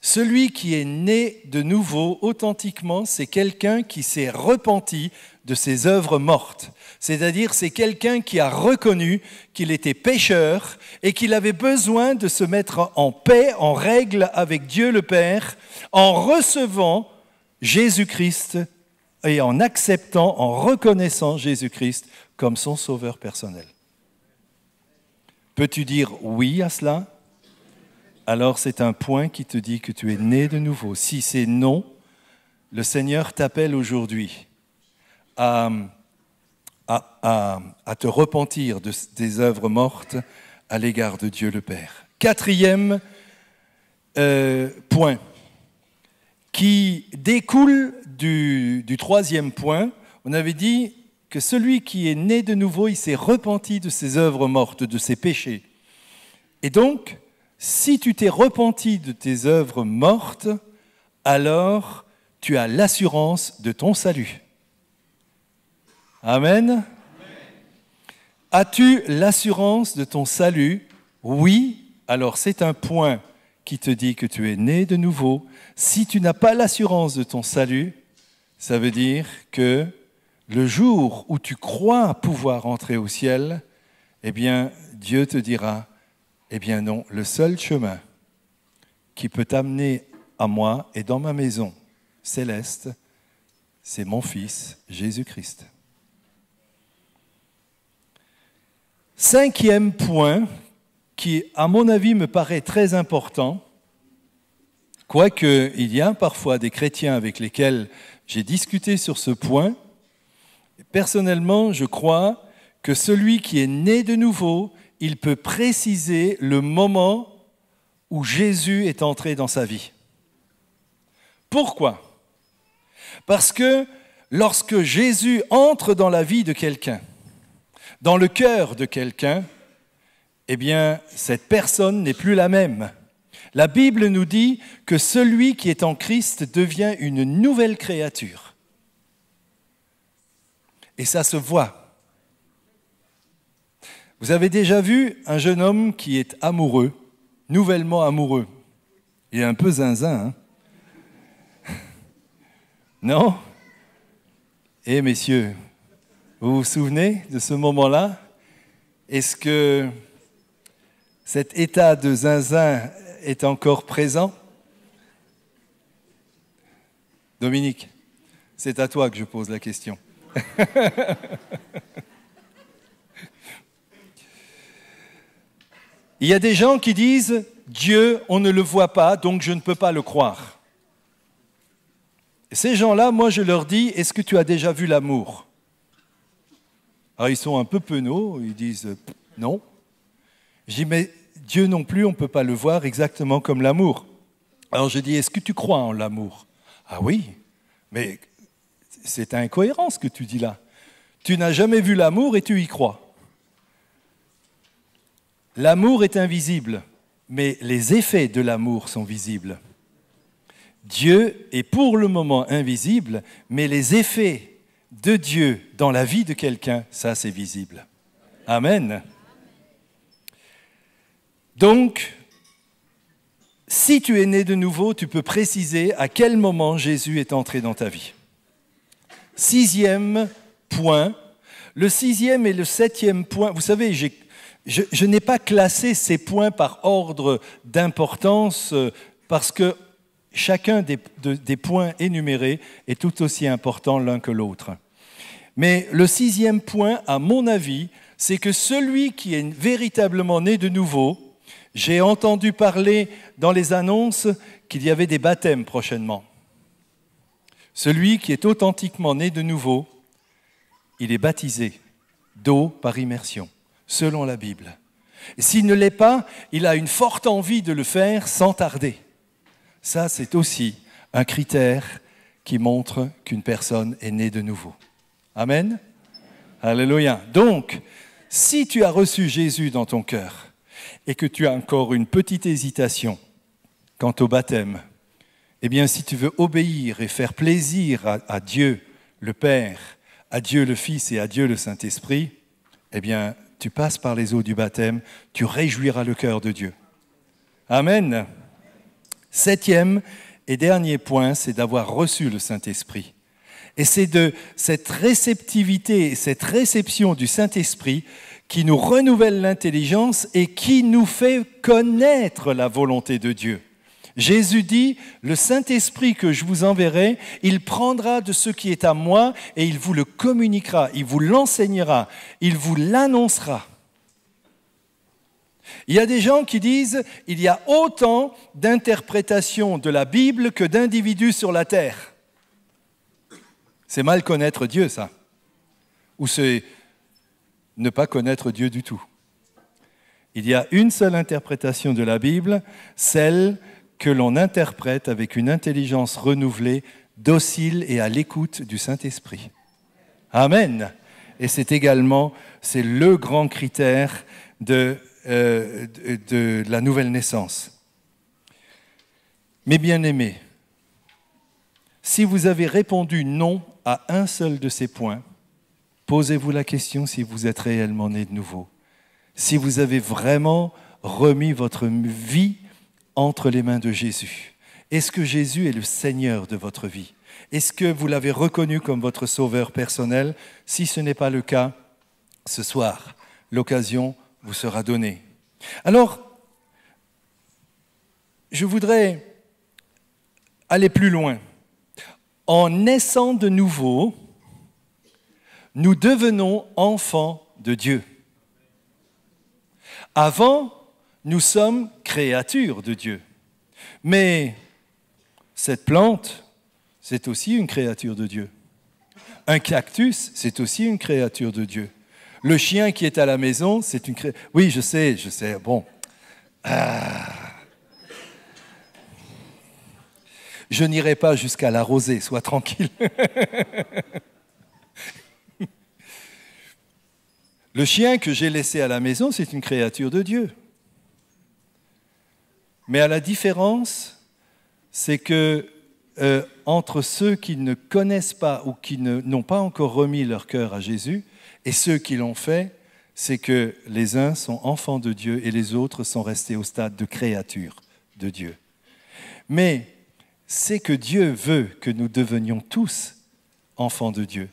celui qui est né de nouveau authentiquement, c'est quelqu'un qui s'est repenti de ses œuvres mortes. C'est-à-dire, c'est quelqu'un qui a reconnu qu'il était pécheur et qu'il avait besoin de se mettre en paix, en règle avec Dieu le Père, en recevant Jésus-Christ et en acceptant, en reconnaissant Jésus-Christ comme son sauveur personnel. Peux-tu dire oui à cela? Alors c'est un point qui te dit que tu es né de nouveau. Si c'est non, le Seigneur t'appelle aujourd'hui à te repentir des œuvres mortes à l'égard de Dieu le Père. Quatrième point, qui découle du troisième point. On avait dit que celui qui est né de nouveau, il s'est repenti de ses œuvres mortes, de ses péchés. Et donc, si tu t'es repenti de tes œuvres mortes, alors tu as l'assurance de ton salut. Amen. As-tu l'assurance de ton salut? Oui, alors c'est un point qui te dit que tu es né de nouveau. Si tu n'as pas l'assurance de ton salut, ça veut dire que le jour où tu crois pouvoir entrer au ciel, eh bien, Dieu te dira, eh bien non, le seul chemin qui peut t'amener à moi et dans ma maison céleste, c'est mon Fils, Jésus-Christ. 5e point, qui, à mon avis, me paraît très important, quoique il y a parfois des chrétiens avec lesquels j'ai discuté sur ce point. Personnellement, je crois que celui qui est né de nouveau, il peut préciser le moment où Jésus est entré dans sa vie. Pourquoi? Parce que lorsque Jésus entre dans la vie de quelqu'un, dans le cœur de quelqu'un, eh bien, cette personne n'est plus la même. La Bible nous dit que celui qui est en Christ devient une nouvelle créature. Et ça se voit. Vous avez déjà vu un jeune homme qui est amoureux, nouvellement amoureux. Il est un peu zinzin, hein? Non? Eh messieurs, vous vous souvenez de ce moment-là? Est-ce que cet état de zinzin est encore présent? Dominique, c'est à toi que je pose la question. Il y a des gens qui disent « Dieu, on ne le voit pas, donc je ne peux pas le croire ». Ces gens-là, moi je leur dis « Est-ce que tu as déjà vu l'amour ?» Alors ils sont un peu penauds, ils disent « Non ». Je dis « Mais Dieu non plus, on ne peut pas le voir exactement comme l'amour ». Alors je dis « Est-ce que tu crois en l'amour ?» « Ah oui, mais c'est incohérent ce que tu dis là. Tu n'as jamais vu l'amour et tu y crois. L'amour est invisible, mais les effets de l'amour sont visibles. Dieu est pour le moment invisible, mais les effets de Dieu dans la vie de quelqu'un, ça c'est visible. Amen. Donc, si tu es né de nouveau, tu peux préciser à quel moment Jésus est entré dans ta vie. 6e point. Le 6e et le 7e point, vous savez, je n'ai pas classé ces points par ordre d'importance parce que chacun des points énumérés est tout aussi important l'un que l'autre. Mais le 6e point, à mon avis, c'est que celui qui est véritablement né de nouveau, j'ai entendu parler dans les annonces qu'il y avait des baptêmes prochainement. Celui qui est authentiquement né de nouveau, il est baptisé d'eau par immersion, selon la Bible. Et s'il ne l'est pas, il a une forte envie de le faire sans tarder. Ça, c'est aussi un critère qui montre qu'une personne est née de nouveau. Amen. Alléluia. Donc, si tu as reçu Jésus dans ton cœur et que tu as encore une petite hésitation quant au baptême, eh bien, si tu veux obéir et faire plaisir à Dieu le Père, à Dieu le Fils et à Dieu le Saint-Esprit, eh bien, tu passes par les eaux du baptême, tu réjouiras le cœur de Dieu. Amen. 7e et dernier point, c'est d'avoir reçu le Saint-Esprit. Et c'est de cette réceptivité, cette réception du Saint-Esprit qui nous renouvelle l'intelligence et qui nous fait connaître la volonté de Dieu. Jésus dit, le Saint-Esprit que je vous enverrai, il prendra de ce qui est à moi et il vous le communiquera, il vous l'enseignera, il vous l'annoncera. Il y a des gens qui disent, il y a autant d'interprétations de la Bible que d'individus sur la terre. C'est mal connaître Dieu, ça. Ou c'est ne pas connaître Dieu du tout. Il y a une seule interprétation de la Bible, celle que l'on interprète avec une intelligence renouvelée, docile et à l'écoute du Saint-Esprit. Amen. Et c'est le grand critère de la nouvelle naissance. Mes bien-aimés, Si vous avez répondu non à un seul de ces points, posez-vous la question si vous êtes réellement né de nouveau. Si vous avez vraiment remis votre vie entre les mains de Jésus. Est-ce que Jésus est le Seigneur de votre vie? Est-ce que vous l'avez reconnu comme votre sauveur personnel? Si ce n'est pas le cas, ce soir, l'occasion vous sera donnée. Alors, je voudrais aller plus loin. En naissant de nouveau, nous devenons enfants de Dieu. Avant, nous sommes créatures de Dieu. Mais cette plante, c'est aussi une créature de Dieu. Un cactus, c'est aussi une créature de Dieu. Le chien qui est à la maison, c'est une créature... Oui, je sais, bon. Je n'irai pas jusqu'à l'arroser, sois tranquille. Le chien que j'ai laissé à la maison, c'est une créature de Dieu. Mais à la différence, c'est que entre ceux qui ne connaissent pas ou qui n'ont pas encore remis leur cœur à Jésus et ceux qui l'ont fait, c'est que les uns sont enfants de Dieu et les autres sont restés au stade de créature de Dieu. Mais c'est que Dieu veut que nous devenions tous enfants de Dieu.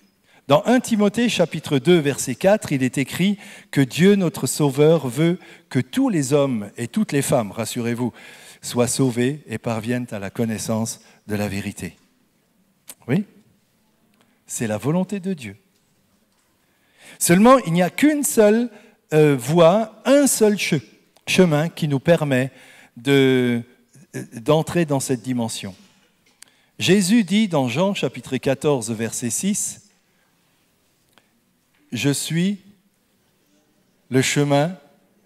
Dans 1 Timothée chapitre 2 verset 4, il est écrit que Dieu notre Sauveur veut que tous les hommes et toutes les femmes, rassurez-vous, soient sauvés et parviennent à la connaissance de la vérité. Oui, c'est la volonté de Dieu. Seulement, il n'y a qu'une seule voie, un seul chemin qui nous permet d'entrer dans cette dimension. Jésus dit dans Jean chapitre 14 verset 6, « Je suis le chemin,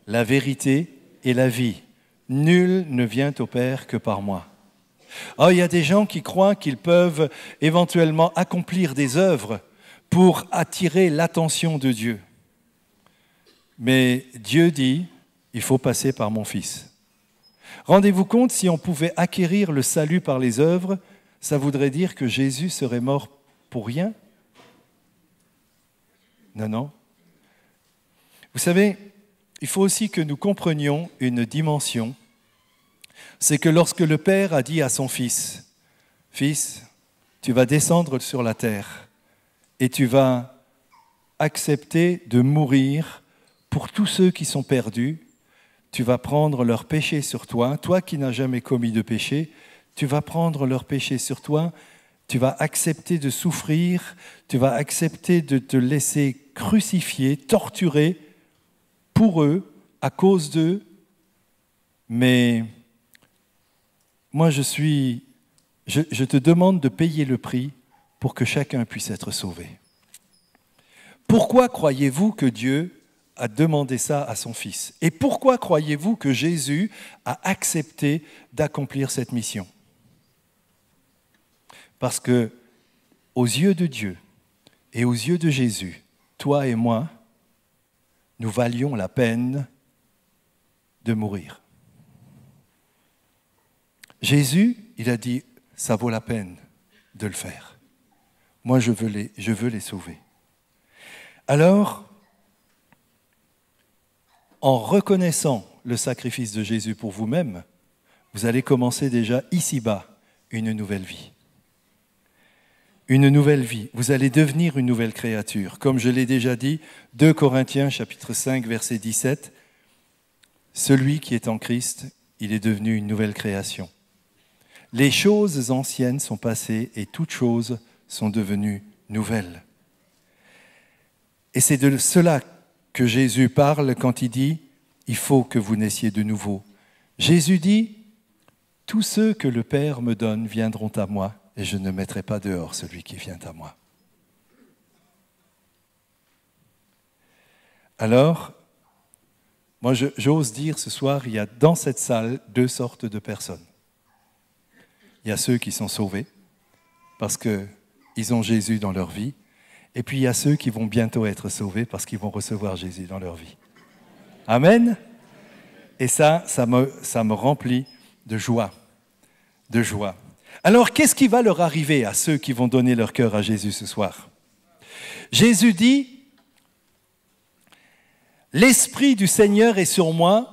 la vérité et la vie. Nul ne vient au Père que par moi. » Oh, il y a des gens qui croient qu'ils peuvent éventuellement accomplir des œuvres pour attirer l'attention de Dieu. Mais Dieu dit, il faut passer par mon Fils. Rendez-vous compte, si on pouvait acquérir le salut par les œuvres, ça voudrait dire que Jésus serait mort pour rien? Non, non. Vous savez, il faut aussi que nous comprenions une dimension. C'est que lorsque le Père a dit à son Fils, « Fils, tu vas descendre sur la terre et tu vas accepter de mourir pour tous ceux qui sont perdus. Tu vas prendre leur péché sur toi. Toi qui n'as jamais commis de péché, tu vas prendre leur péché sur toi. Tu vas accepter de souffrir. Tu vas accepter de te laisser crucifier, torturer pour eux, à cause d'eux. Mais moi, je te demande de payer le prix pour que chacun puisse être sauvé. Pourquoi croyez-vous que Dieu a demandé ça à son Fils? Et pourquoi croyez-vous que Jésus a accepté d'accomplir cette mission? Parce que, aux yeux de Dieu et aux yeux de Jésus, toi et moi, nous valions la peine de mourir. Jésus, il a dit, ça vaut la peine de le faire. Moi, je veux les sauver. Alors, en reconnaissant le sacrifice de Jésus pour vous-même, vous allez commencer déjà ici-bas une nouvelle vie. Une nouvelle vie. Vous allez devenir une nouvelle créature. Comme je l'ai déjà dit, 2 Corinthiens chapitre 5, verset 17, « Celui qui est en Christ, il est devenu une nouvelle création. Les choses anciennes sont passées et toutes choses sont devenues nouvelles. » Et c'est de cela que Jésus parle quand il dit « Il faut que vous naissiez de nouveau ». Jésus dit « Tous ceux que le Père me donne viendront à moi et je ne mettrai pas dehors celui qui vient à moi. » Alors, moi j'ose dire ce soir, il y a dans cette salle 2 sortes de personnes. Il y a ceux qui sont sauvés parce qu'ils ont Jésus dans leur vie. Et puis il y a ceux qui vont bientôt être sauvés parce qu'ils vont recevoir Jésus dans leur vie. Amen. Et ça me remplit de joie. De joie. Alors, qu'est-ce qui va leur arriver à ceux qui vont donner leur cœur à Jésus ce soir? Jésus dit, « L'Esprit du Seigneur est sur moi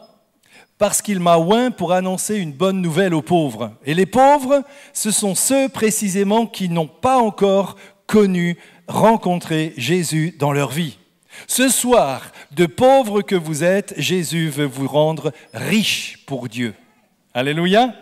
parce qu'il m'a oint pour annoncer une bonne nouvelle aux pauvres. » Et les pauvres, ce sont ceux précisément qui n'ont pas encore connu, rencontré Jésus dans leur vie. Ce soir, de pauvres que vous êtes, Jésus veut vous rendre riches pour Dieu. Alléluia.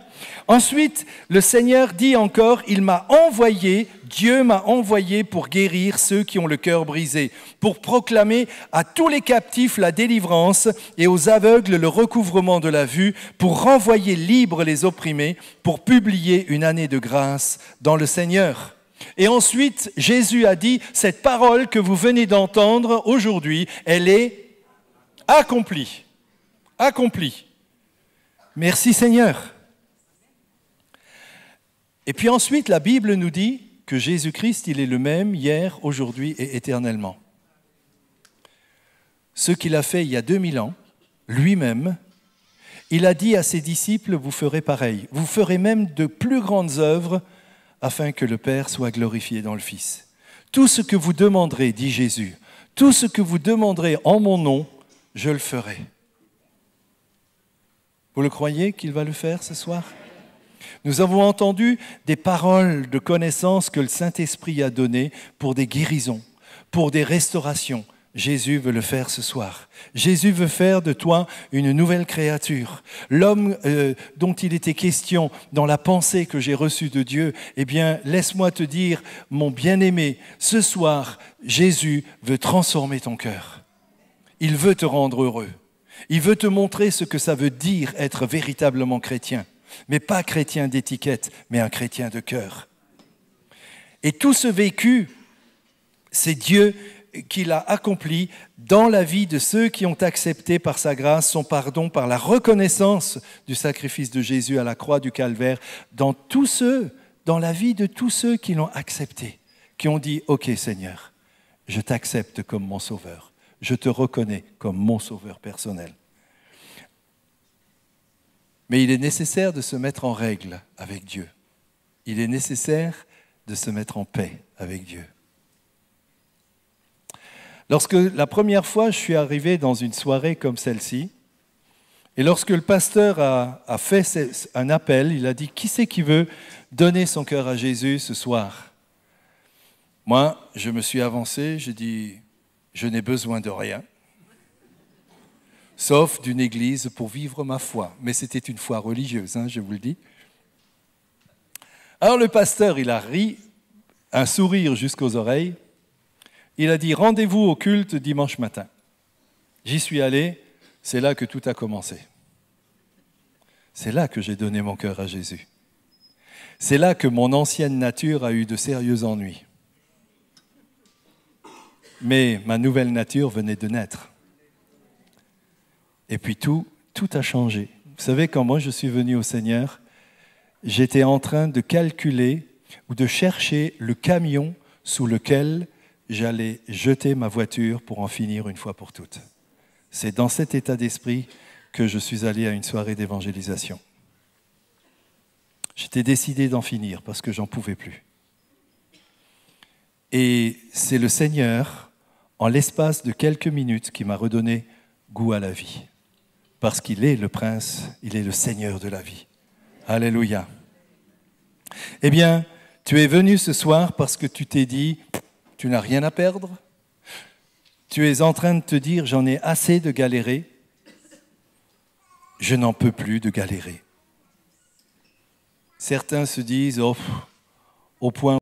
Ensuite, le Seigneur dit encore, « Il m'a envoyé, Dieu m'a envoyé pour guérir ceux qui ont le cœur brisé, pour proclamer à tous les captifs la délivrance et aux aveugles le recouvrement de la vue, pour renvoyer libres les opprimés, pour publier une année de grâce dans le Seigneur. » Et ensuite, Jésus a dit, « Cette parole que vous venez d'entendre aujourd'hui, elle est accomplie. » Accomplie. Merci Seigneur. Et puis ensuite, la Bible nous dit que Jésus-Christ, il est le même hier, aujourd'hui et éternellement. Ce qu'il a fait il y a 2000 ans, lui-même, il a dit à ses disciples, vous ferez pareil. Vous ferez même de plus grandes œuvres afin que le Père soit glorifié dans le Fils. Tout ce que vous demanderez, dit Jésus, tout ce que vous demanderez en mon nom, je le ferai. Vous le croyez qu'il va le faire ce soir ? Nous avons entendu des paroles de connaissance que le Saint-Esprit a données pour des guérisons, pour des restaurations. Jésus veut le faire ce soir. Jésus veut faire de toi une nouvelle créature. L'homme dont il était question dans la pensée que j'ai reçue de Dieu, eh bien, laisse-moi te dire, mon bien-aimé, ce soir, Jésus veut transformer ton cœur. Il veut te rendre heureux. Il veut te montrer ce que ça veut dire être véritablement chrétien. Mais pas chrétien d'étiquette, mais un chrétien de cœur. Et tout ce vécu, c'est Dieu qui l'a accompli dans la vie de ceux qui ont accepté par sa grâce son pardon, par la reconnaissance du sacrifice de Jésus à la croix du Calvaire, dans la vie de tous ceux qui l'ont accepté, qui ont dit « Ok Seigneur, je t'accepte comme mon sauveur, je te reconnais comme mon sauveur personnel. » Mais il est nécessaire de se mettre en règle avec Dieu. Il est nécessaire de se mettre en paix avec Dieu. Lorsque la première fois je suis arrivé dans une soirée comme celle-ci, et lorsque le pasteur a fait un appel, il a dit « Qui c'est qui veut donner son cœur à Jésus ce soir ?» Moi, je me suis avancé, j'ai dit « Je n'ai besoin de rien. » Sauf d'une église pour vivre ma foi. Mais c'était une foi religieuse, je vous le dis. Alors le pasteur, il a ri, un sourire jusqu'aux oreilles. Il a dit, rendez-vous au culte dimanche matin. J'y suis allé, c'est là que tout a commencé. C'est là que j'ai donné mon cœur à Jésus. C'est là que mon ancienne nature a eu de sérieux ennuis. Mais ma nouvelle nature venait de naître. Et puis tout a changé. Vous savez, quand moi je suis venu au Seigneur, j'étais en train de calculer ou de chercher le camion sous lequel j'allais jeter ma voiture pour en finir une fois pour toutes. C'est dans cet état d'esprit que je suis allé à une soirée d'évangélisation. J'étais décidé d'en finir parce que j'en pouvais plus. Et c'est le Seigneur, en l'espace de quelques minutes, qui m'a redonné goût à la vie. Parce qu'il est le prince, il est le Seigneur de la vie. Alléluia. Eh bien, tu es venu ce soir parce que tu t'es dit, tu n'as rien à perdre. Tu es en train de te dire, j'en ai assez de galérer. Je n'en peux plus de galérer. Certains se disent, au point